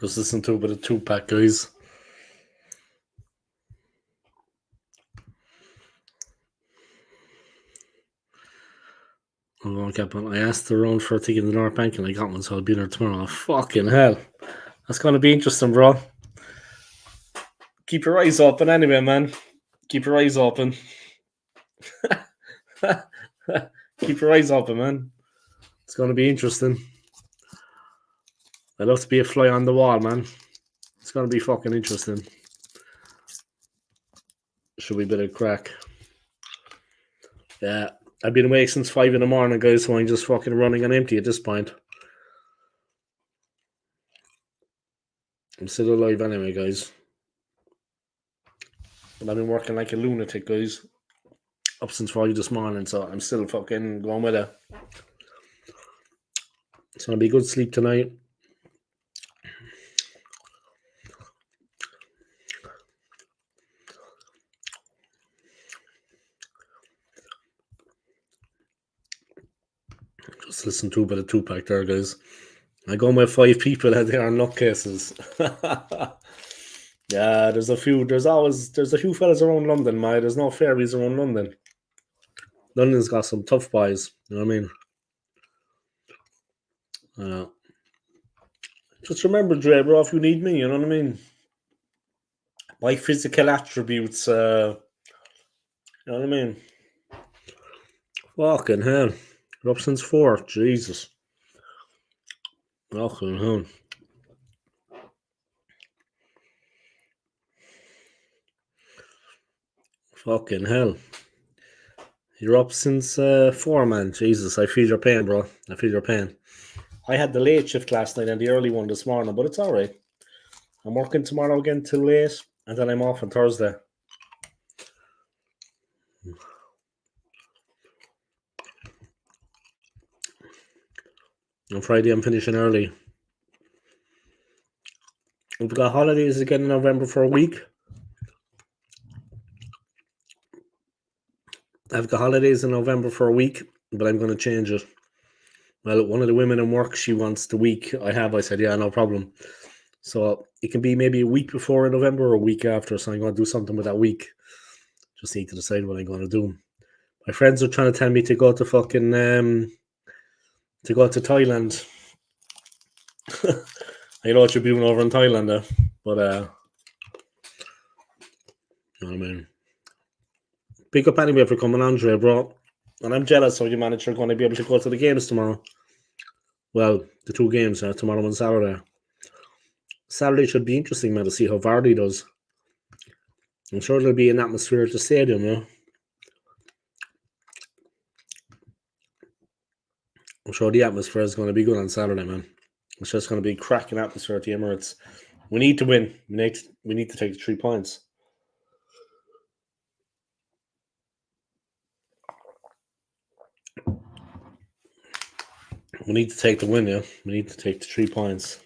Just listen to a bit of Tupac, guys. I'm going to keep on. I asked around for a ticket in the North Bank and I got one, so I'll be there tomorrow. Fucking hell. That's going to be interesting, bro. Keep your eyes open anyway, man. Keep your eyes open. Keep your eyes open, man. It's going to be interesting. I'd love to be a fly on the wall, man. It's going to be fucking interesting. Should be a bit of crack. Yeah. I've been awake since 5 in the morning, guys, so I'm just fucking running on empty at this point. I'm still alive anyway, guys. But I've been working like a lunatic, guys. Up since 5 this morning, so I'm still fucking going with it. It's going to be good sleep tonight. Just listen to a bit of Tupac there, guys. I go with 5 people out there on nutcases. Yeah, there's a few fellas around London, mate. There's no fairies around London. London's got some tough boys, you know what I mean? Just remember, Dre, bro, if you need me, you know what I mean? My physical attributes, you know what I mean? Fucking hell. We're up since 4, Jesus. Fucking hell. Fucking hell. You're up since 4, man. Jesus, I feel your pain, bro. I feel your pain. I had the late shift last night and the early one this morning, but it's all right. I'm working tomorrow again till late, and then I'm off on Thursday. On Friday, I'm finishing early. We've got holidays again in November for a week. I've got holidays in November for a week, but I'm going to change it. Well, one of the women in work, she wants the week I said, yeah, no problem. So it can be maybe a week before in November or a week after. So I'm going to do something with that week. Just need to decide what I'm going to do. My friends are trying to tell me to go to fucking to go to Thailand. I know what you're doing over in Thailand, but you know what I mean. Pick up anyway for coming on, Dre, bro. And I'm jealous how your manager going to be able to go to the games tomorrow. Well, the 2 games, tomorrow and Saturday. Saturday should be interesting, man, to see how Vardy does. I'm sure there'll be an atmosphere at the stadium, yeah. I'm sure the atmosphere is going to be good on Saturday, man. It's just going to be cracking atmosphere at the Emirates. We need to win. We need to take the 3 points. We need to take the win, yeah. We need to take the 3 points.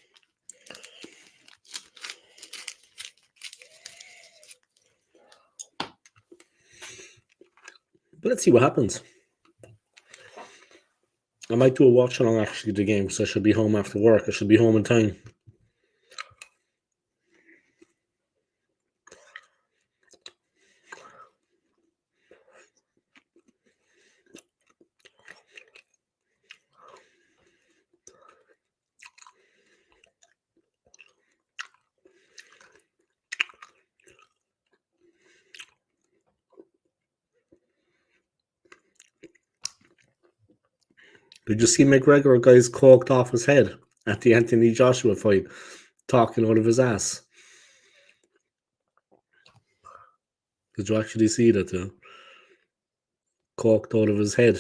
But let's see what happens. I might do a watch along actually the game because I should be home after work. I should be home in time. Did you see McGregor, guys, coked off his head at the Anthony Joshua fight, talking out of his ass? Did you actually see that? Coked out of his head.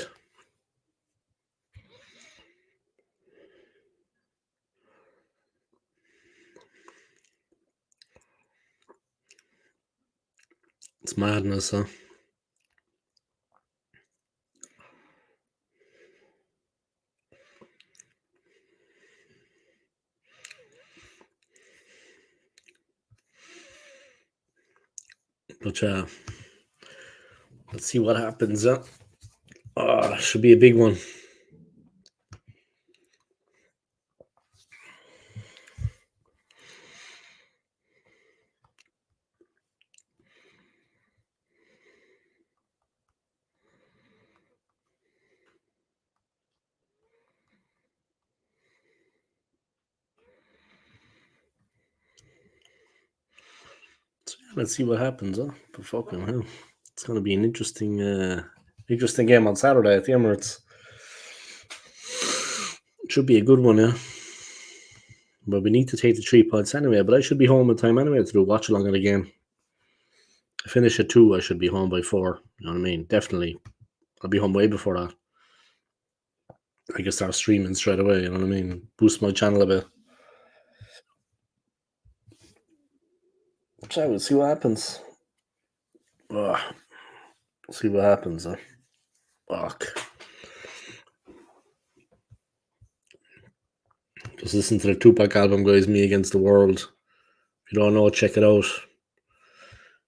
It's madness, huh? But let's see what happens. Should be a big one. Let's see what happens, huh? But fucking hell. It's going to be an interesting game on Saturday at the Emirates. It should be a good one, yeah. But we need to take the 3 points anyway. But I should be home in time anyway to do a watch along of the game. I finish at 2, I should be home by 4. You know what I mean? Definitely. I'll be home way before that. I can start streaming straight away, you know what I mean? Boost my channel a bit. So we'll see what happens. See what happens, huh? Fuck. Just listen to the Tupac album, guys. Me Against the World. If you don't know, check it out.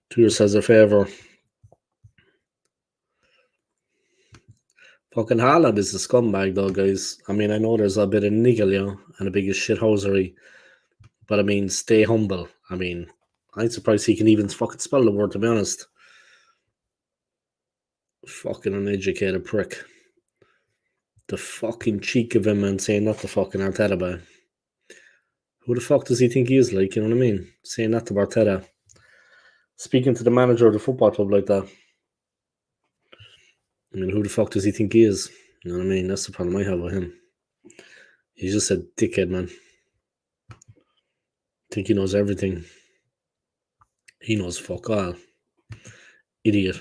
Do yourselves a favour. Fucking Haaland is a scumbag, though, guys. I mean, I know there's a bit of niggle, you know, and a big shithousery. But I mean, stay humble. I mean, I'm surprised he can even fucking spell the word, to be honest. Fucking uneducated prick. The fucking cheek of him and saying that to fucking Arteta, but who the fuck does he think he is, like, you know what I mean? Saying that to Arteta. Speaking to the manager of the football club like that. I mean, who the fuck does he think he is? You know what I mean? That's the problem I have with him. He's just a dickhead, man. Think he knows everything. He knows fuck all. Idiot.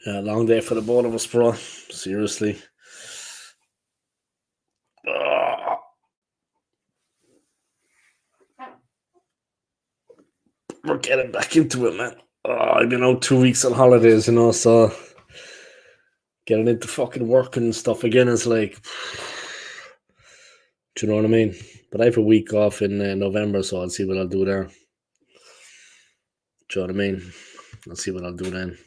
Yeah, long day for the both of us, bro. Seriously. We're getting back into it, man. I've been out 2 weeks on holidays, you know, so getting into fucking work and stuff again is like, do you know what I mean? But I have a week off in November, so I'll see what I'll do there. Do you know what I mean? I'll see what I'll do then.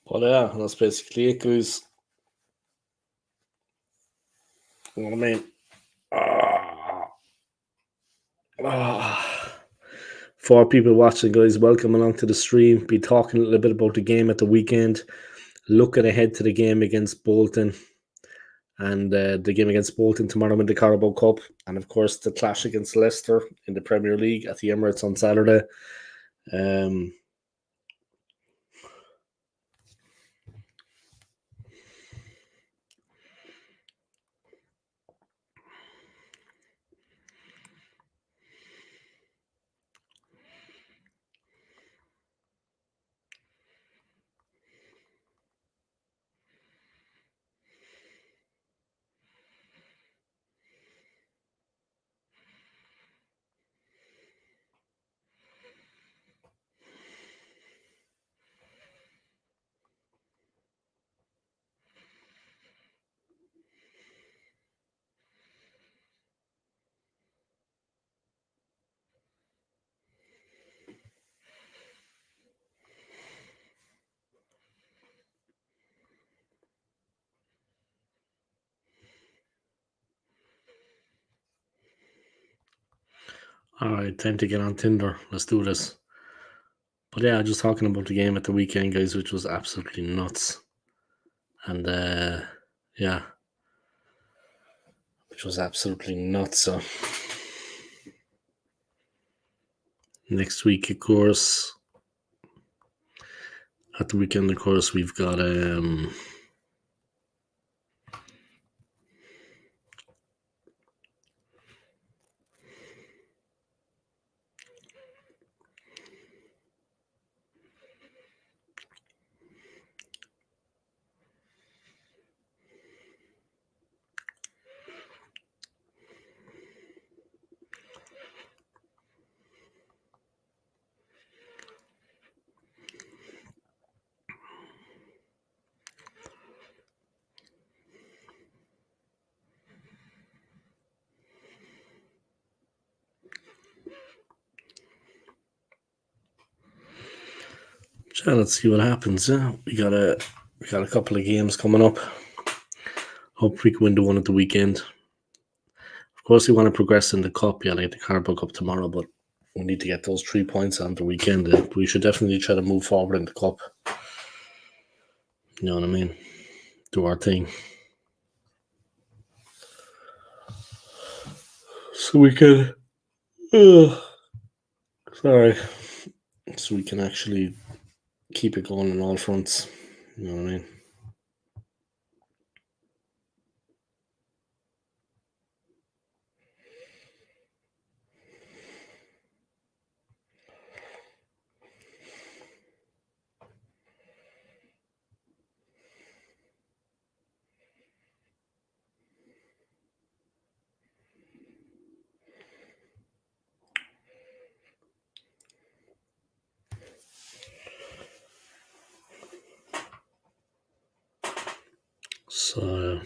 But yeah, that's basically it, guys. You know what I mean? For people watching, guys, welcome along to the stream. Be talking a little bit about the game at the weekend. Looking ahead to the game against Bolton. And the game against Bolton tomorrow in the Carabao Cup. And of course, the clash against Leicester in the Premier League at the Emirates on Saturday. All right, time to get on Tinder. Let's do this. But yeah, just talking about the game at the weekend, guys, which was absolutely nuts. And yeah, which was absolutely nuts. So next week, of course, at the weekend, of course, we've got So let's see what happens. Yeah, we got a couple of games coming up. Hope we can win the one at the weekend. Of course, we want to progress in the cup. Yeah, like the Carabao Cup tomorrow, but we need to get those 3 points on the weekend. We should definitely try to move forward in the cup. You know what I mean? Do our thing. So we can. Sorry. So we can actually keep it going on all fronts. You know what I mean? So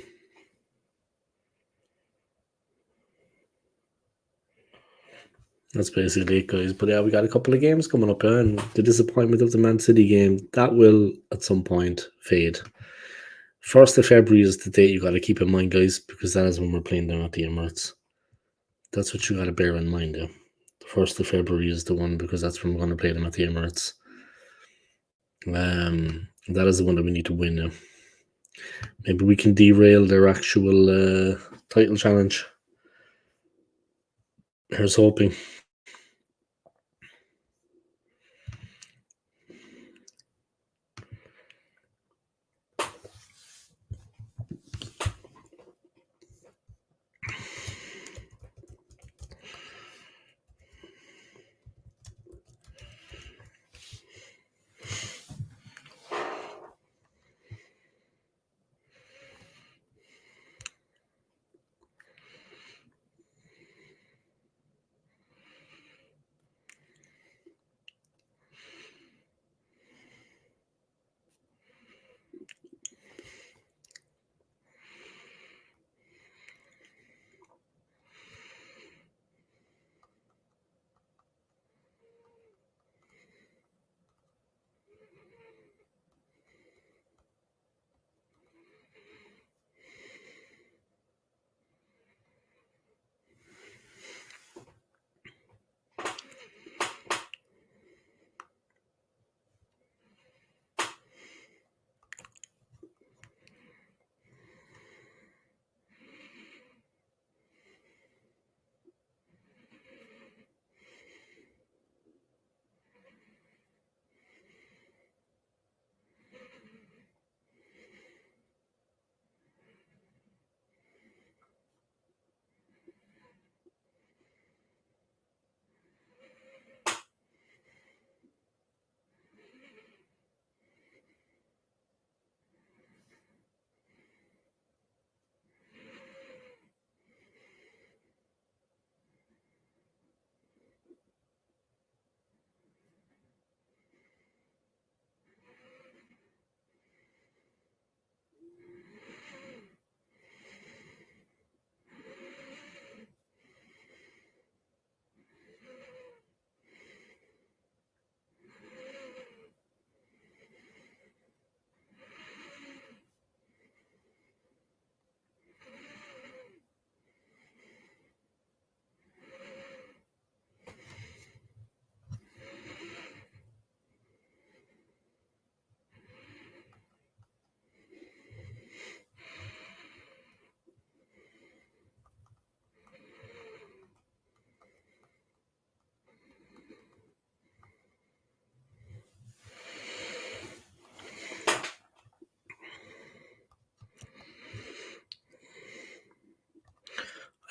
that's basically it, guys. But yeah, we got a couple of games coming up, and the disappointment of the Man City game that will at some point fade. 1st of February is the date you got to keep in mind, guys, because that is when we're playing them at the Emirates. That's what you got to bear in mind. Yeah. The 1st of February is the one because that's when we're going to play them at the Emirates. That is the one that we need to win. Yeah. Maybe we can derail their actual title challenge. Here's hoping.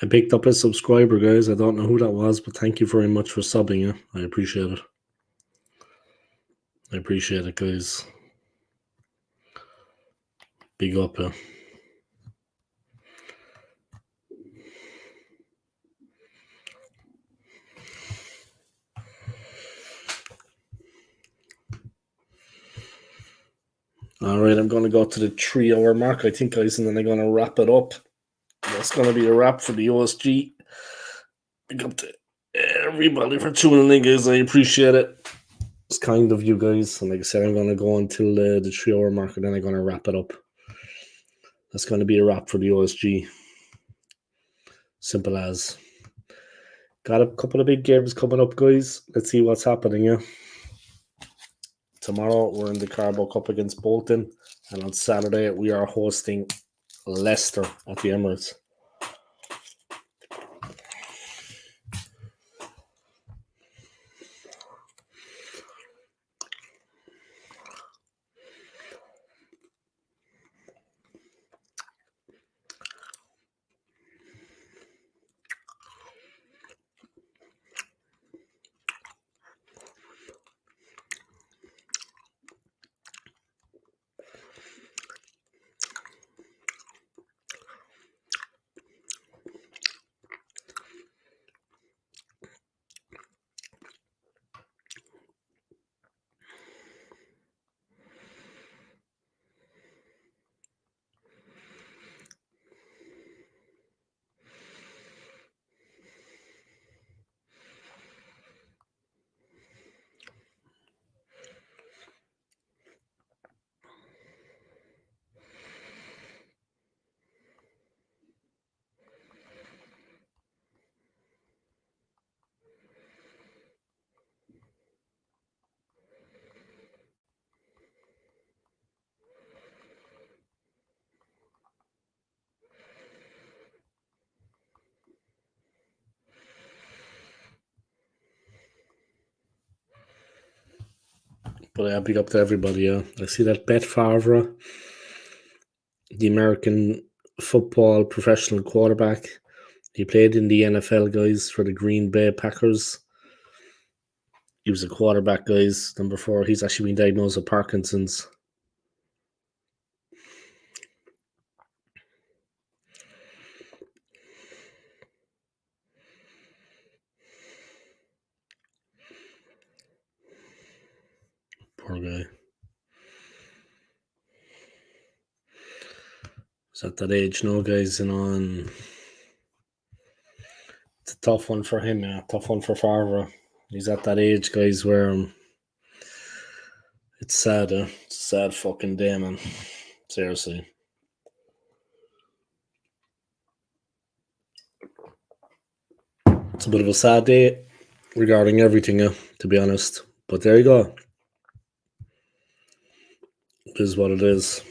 I picked up a subscriber, guys. I don't know who that was, but thank you very much for subbing. Yeah, I appreciate it. I appreciate it, guys. Big up, yeah. All right, I'm going to go to the 3-hour mark, I think, guys, and then I'm going to wrap it up. That's going to be a wrap for the OSG. Big up to everybody for tuning in, guys. I appreciate it. kind of you guys. And like I said, I'm going to go until the 3 hour mark, and then I'm going to wrap it up. That's going to be a wrap for the OSG. Simple as. Got a couple of big games coming up, guys. Let's see what's happening, yeah. Tomorrow, we're in the Carabao Cup against Bolton. And on Saturday, we are hosting Leicester at the Emirates. But big up to everybody, yeah. I see that Bet Favre, the American football professional quarterback, he played in the NFL, guys, for the Green Bay Packers. He was a quarterback, guys. Number 4, he's actually been diagnosed with Parkinson's. Poor guy. He's at that age now, guys, and it's a tough one for him, yeah. Tough one for Favre. He's at that age, guys, where it's sad, It's a sad fucking day, man. Seriously. It's a bit of a sad day regarding everything, to be honest. But there you go. It is what it is.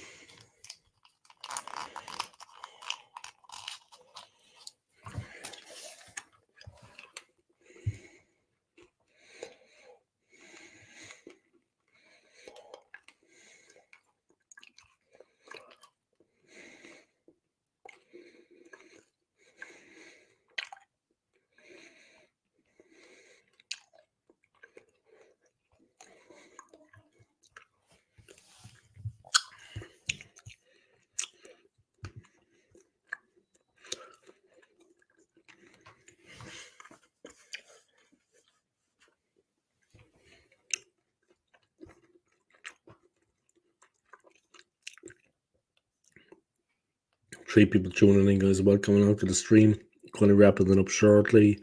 Three people tuning in, guys. Welcome out to the stream. Going to wrap it up shortly.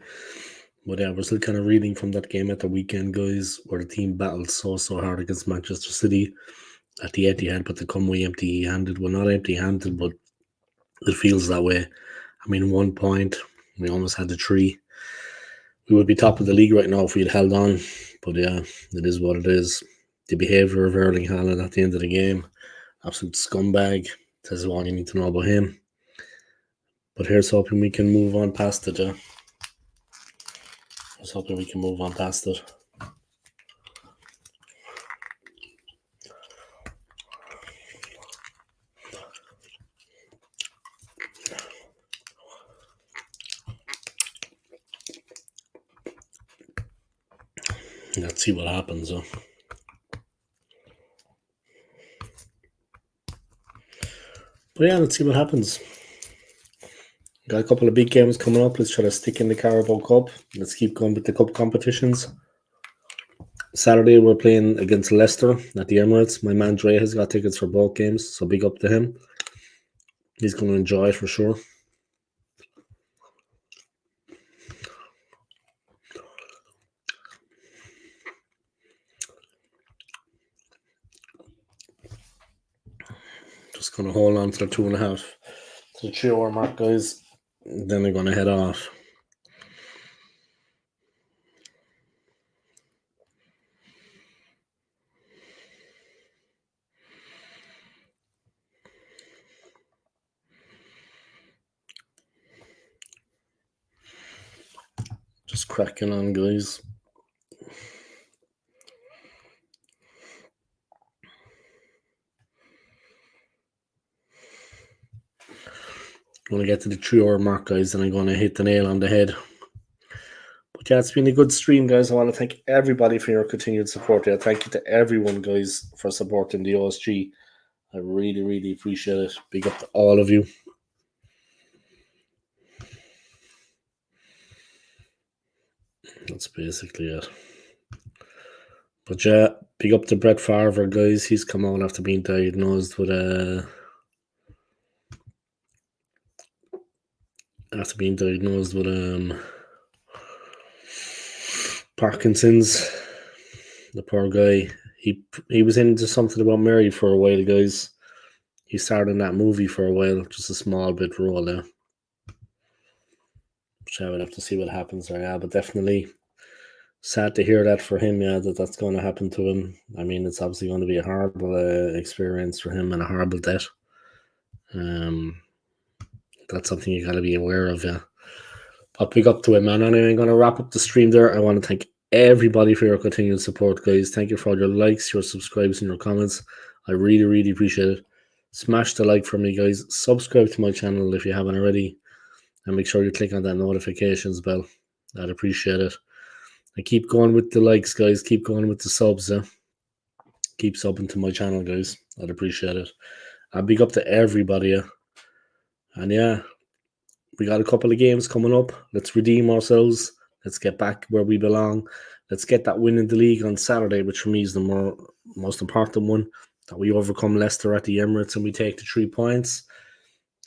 But yeah, we're still kind of reading from that game at the weekend, guys, where the team battled so hard against Manchester City at the Etihad, but they come away empty-handed. Well, not empty-handed, but it feels that way. I mean, 1 point, we almost had the 3. We would be top of the league right now if we had held on. But yeah, it is what it is. The behaviour of Erling Haaland at the end of the game, absolute scumbag. Tells you all you need to know about him. But here's hoping we can move on past it, yeah. Here's hoping we can move on past it. Let's see what happens, though. But yeah, let's see what happens. Got a couple of big games coming up. Let's try to stick in the Carabao Cup. Let's keep going with the cup competitions. Saturday, we're playing against Leicester at the Emirates. My man Dre has got tickets for both games, so big up to him. He's going to enjoy for sure. Just going to hold on to the 2.5 to the 3 hour mark, guys. Then they're going to head off. Just cracking on, guys. When I get to the 3 hour mark, guys, then I'm going to hit the nail on the head. But yeah, it's been a good stream, guys. I want to thank everybody for your continued support. Yeah, thank you to everyone, guys, for supporting the OSG. I really, really appreciate it. Big up to all of you. That's basically it. But yeah, big up to Brett Favre, guys. He's come out after being diagnosed with Parkinson's. The poor guy. He was into something about Mary for a while, guys. He starred in that movie for a while, just a small bit role there. Which I would have to see what happens there, yeah, but definitely sad to hear that for him, yeah, that's going to happen to him. I mean, it's obviously going to be a horrible experience for him and a horrible death. That's something you got to be aware of, yeah. But big up to him, man. Anyway, I'm going to wrap up the stream there. I want to thank everybody for your continued support, guys. Thank you for all your likes, your subscribes, and your comments. I really, really appreciate it. Smash the like for me, guys. Subscribe to my channel if you haven't already. And make sure you click on that notifications bell. I'd appreciate it. And keep going with the likes, guys. Keep going with the subs. Keep subbing to my channel, guys. I'd appreciate it. And big up to everybody. Yeah. And yeah, we got a couple of games coming up. Let's redeem ourselves. Let's get back where we belong. Let's get that win in the league on Saturday, which for me is the most important one. That we overcome Leicester at the Emirates and we take the 3 points.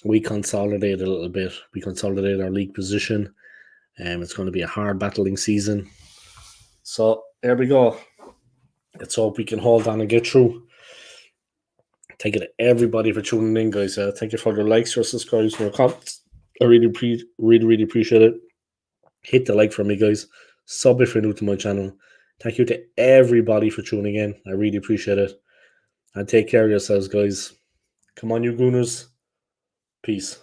We consolidate a little bit. We consolidate our league position. It's going to be a hard battling season. So there we go. Let's hope we can hold on and get through. Thank you to everybody for tuning in, guys. Thank you for your likes, your subscribes, and your comments. I really appreciate it. Hit the like for me, guys. Sub if you're new to my channel. Thank you to everybody for tuning in. I really appreciate it. And take care of yourselves, guys. Come on, you Gooners. Peace.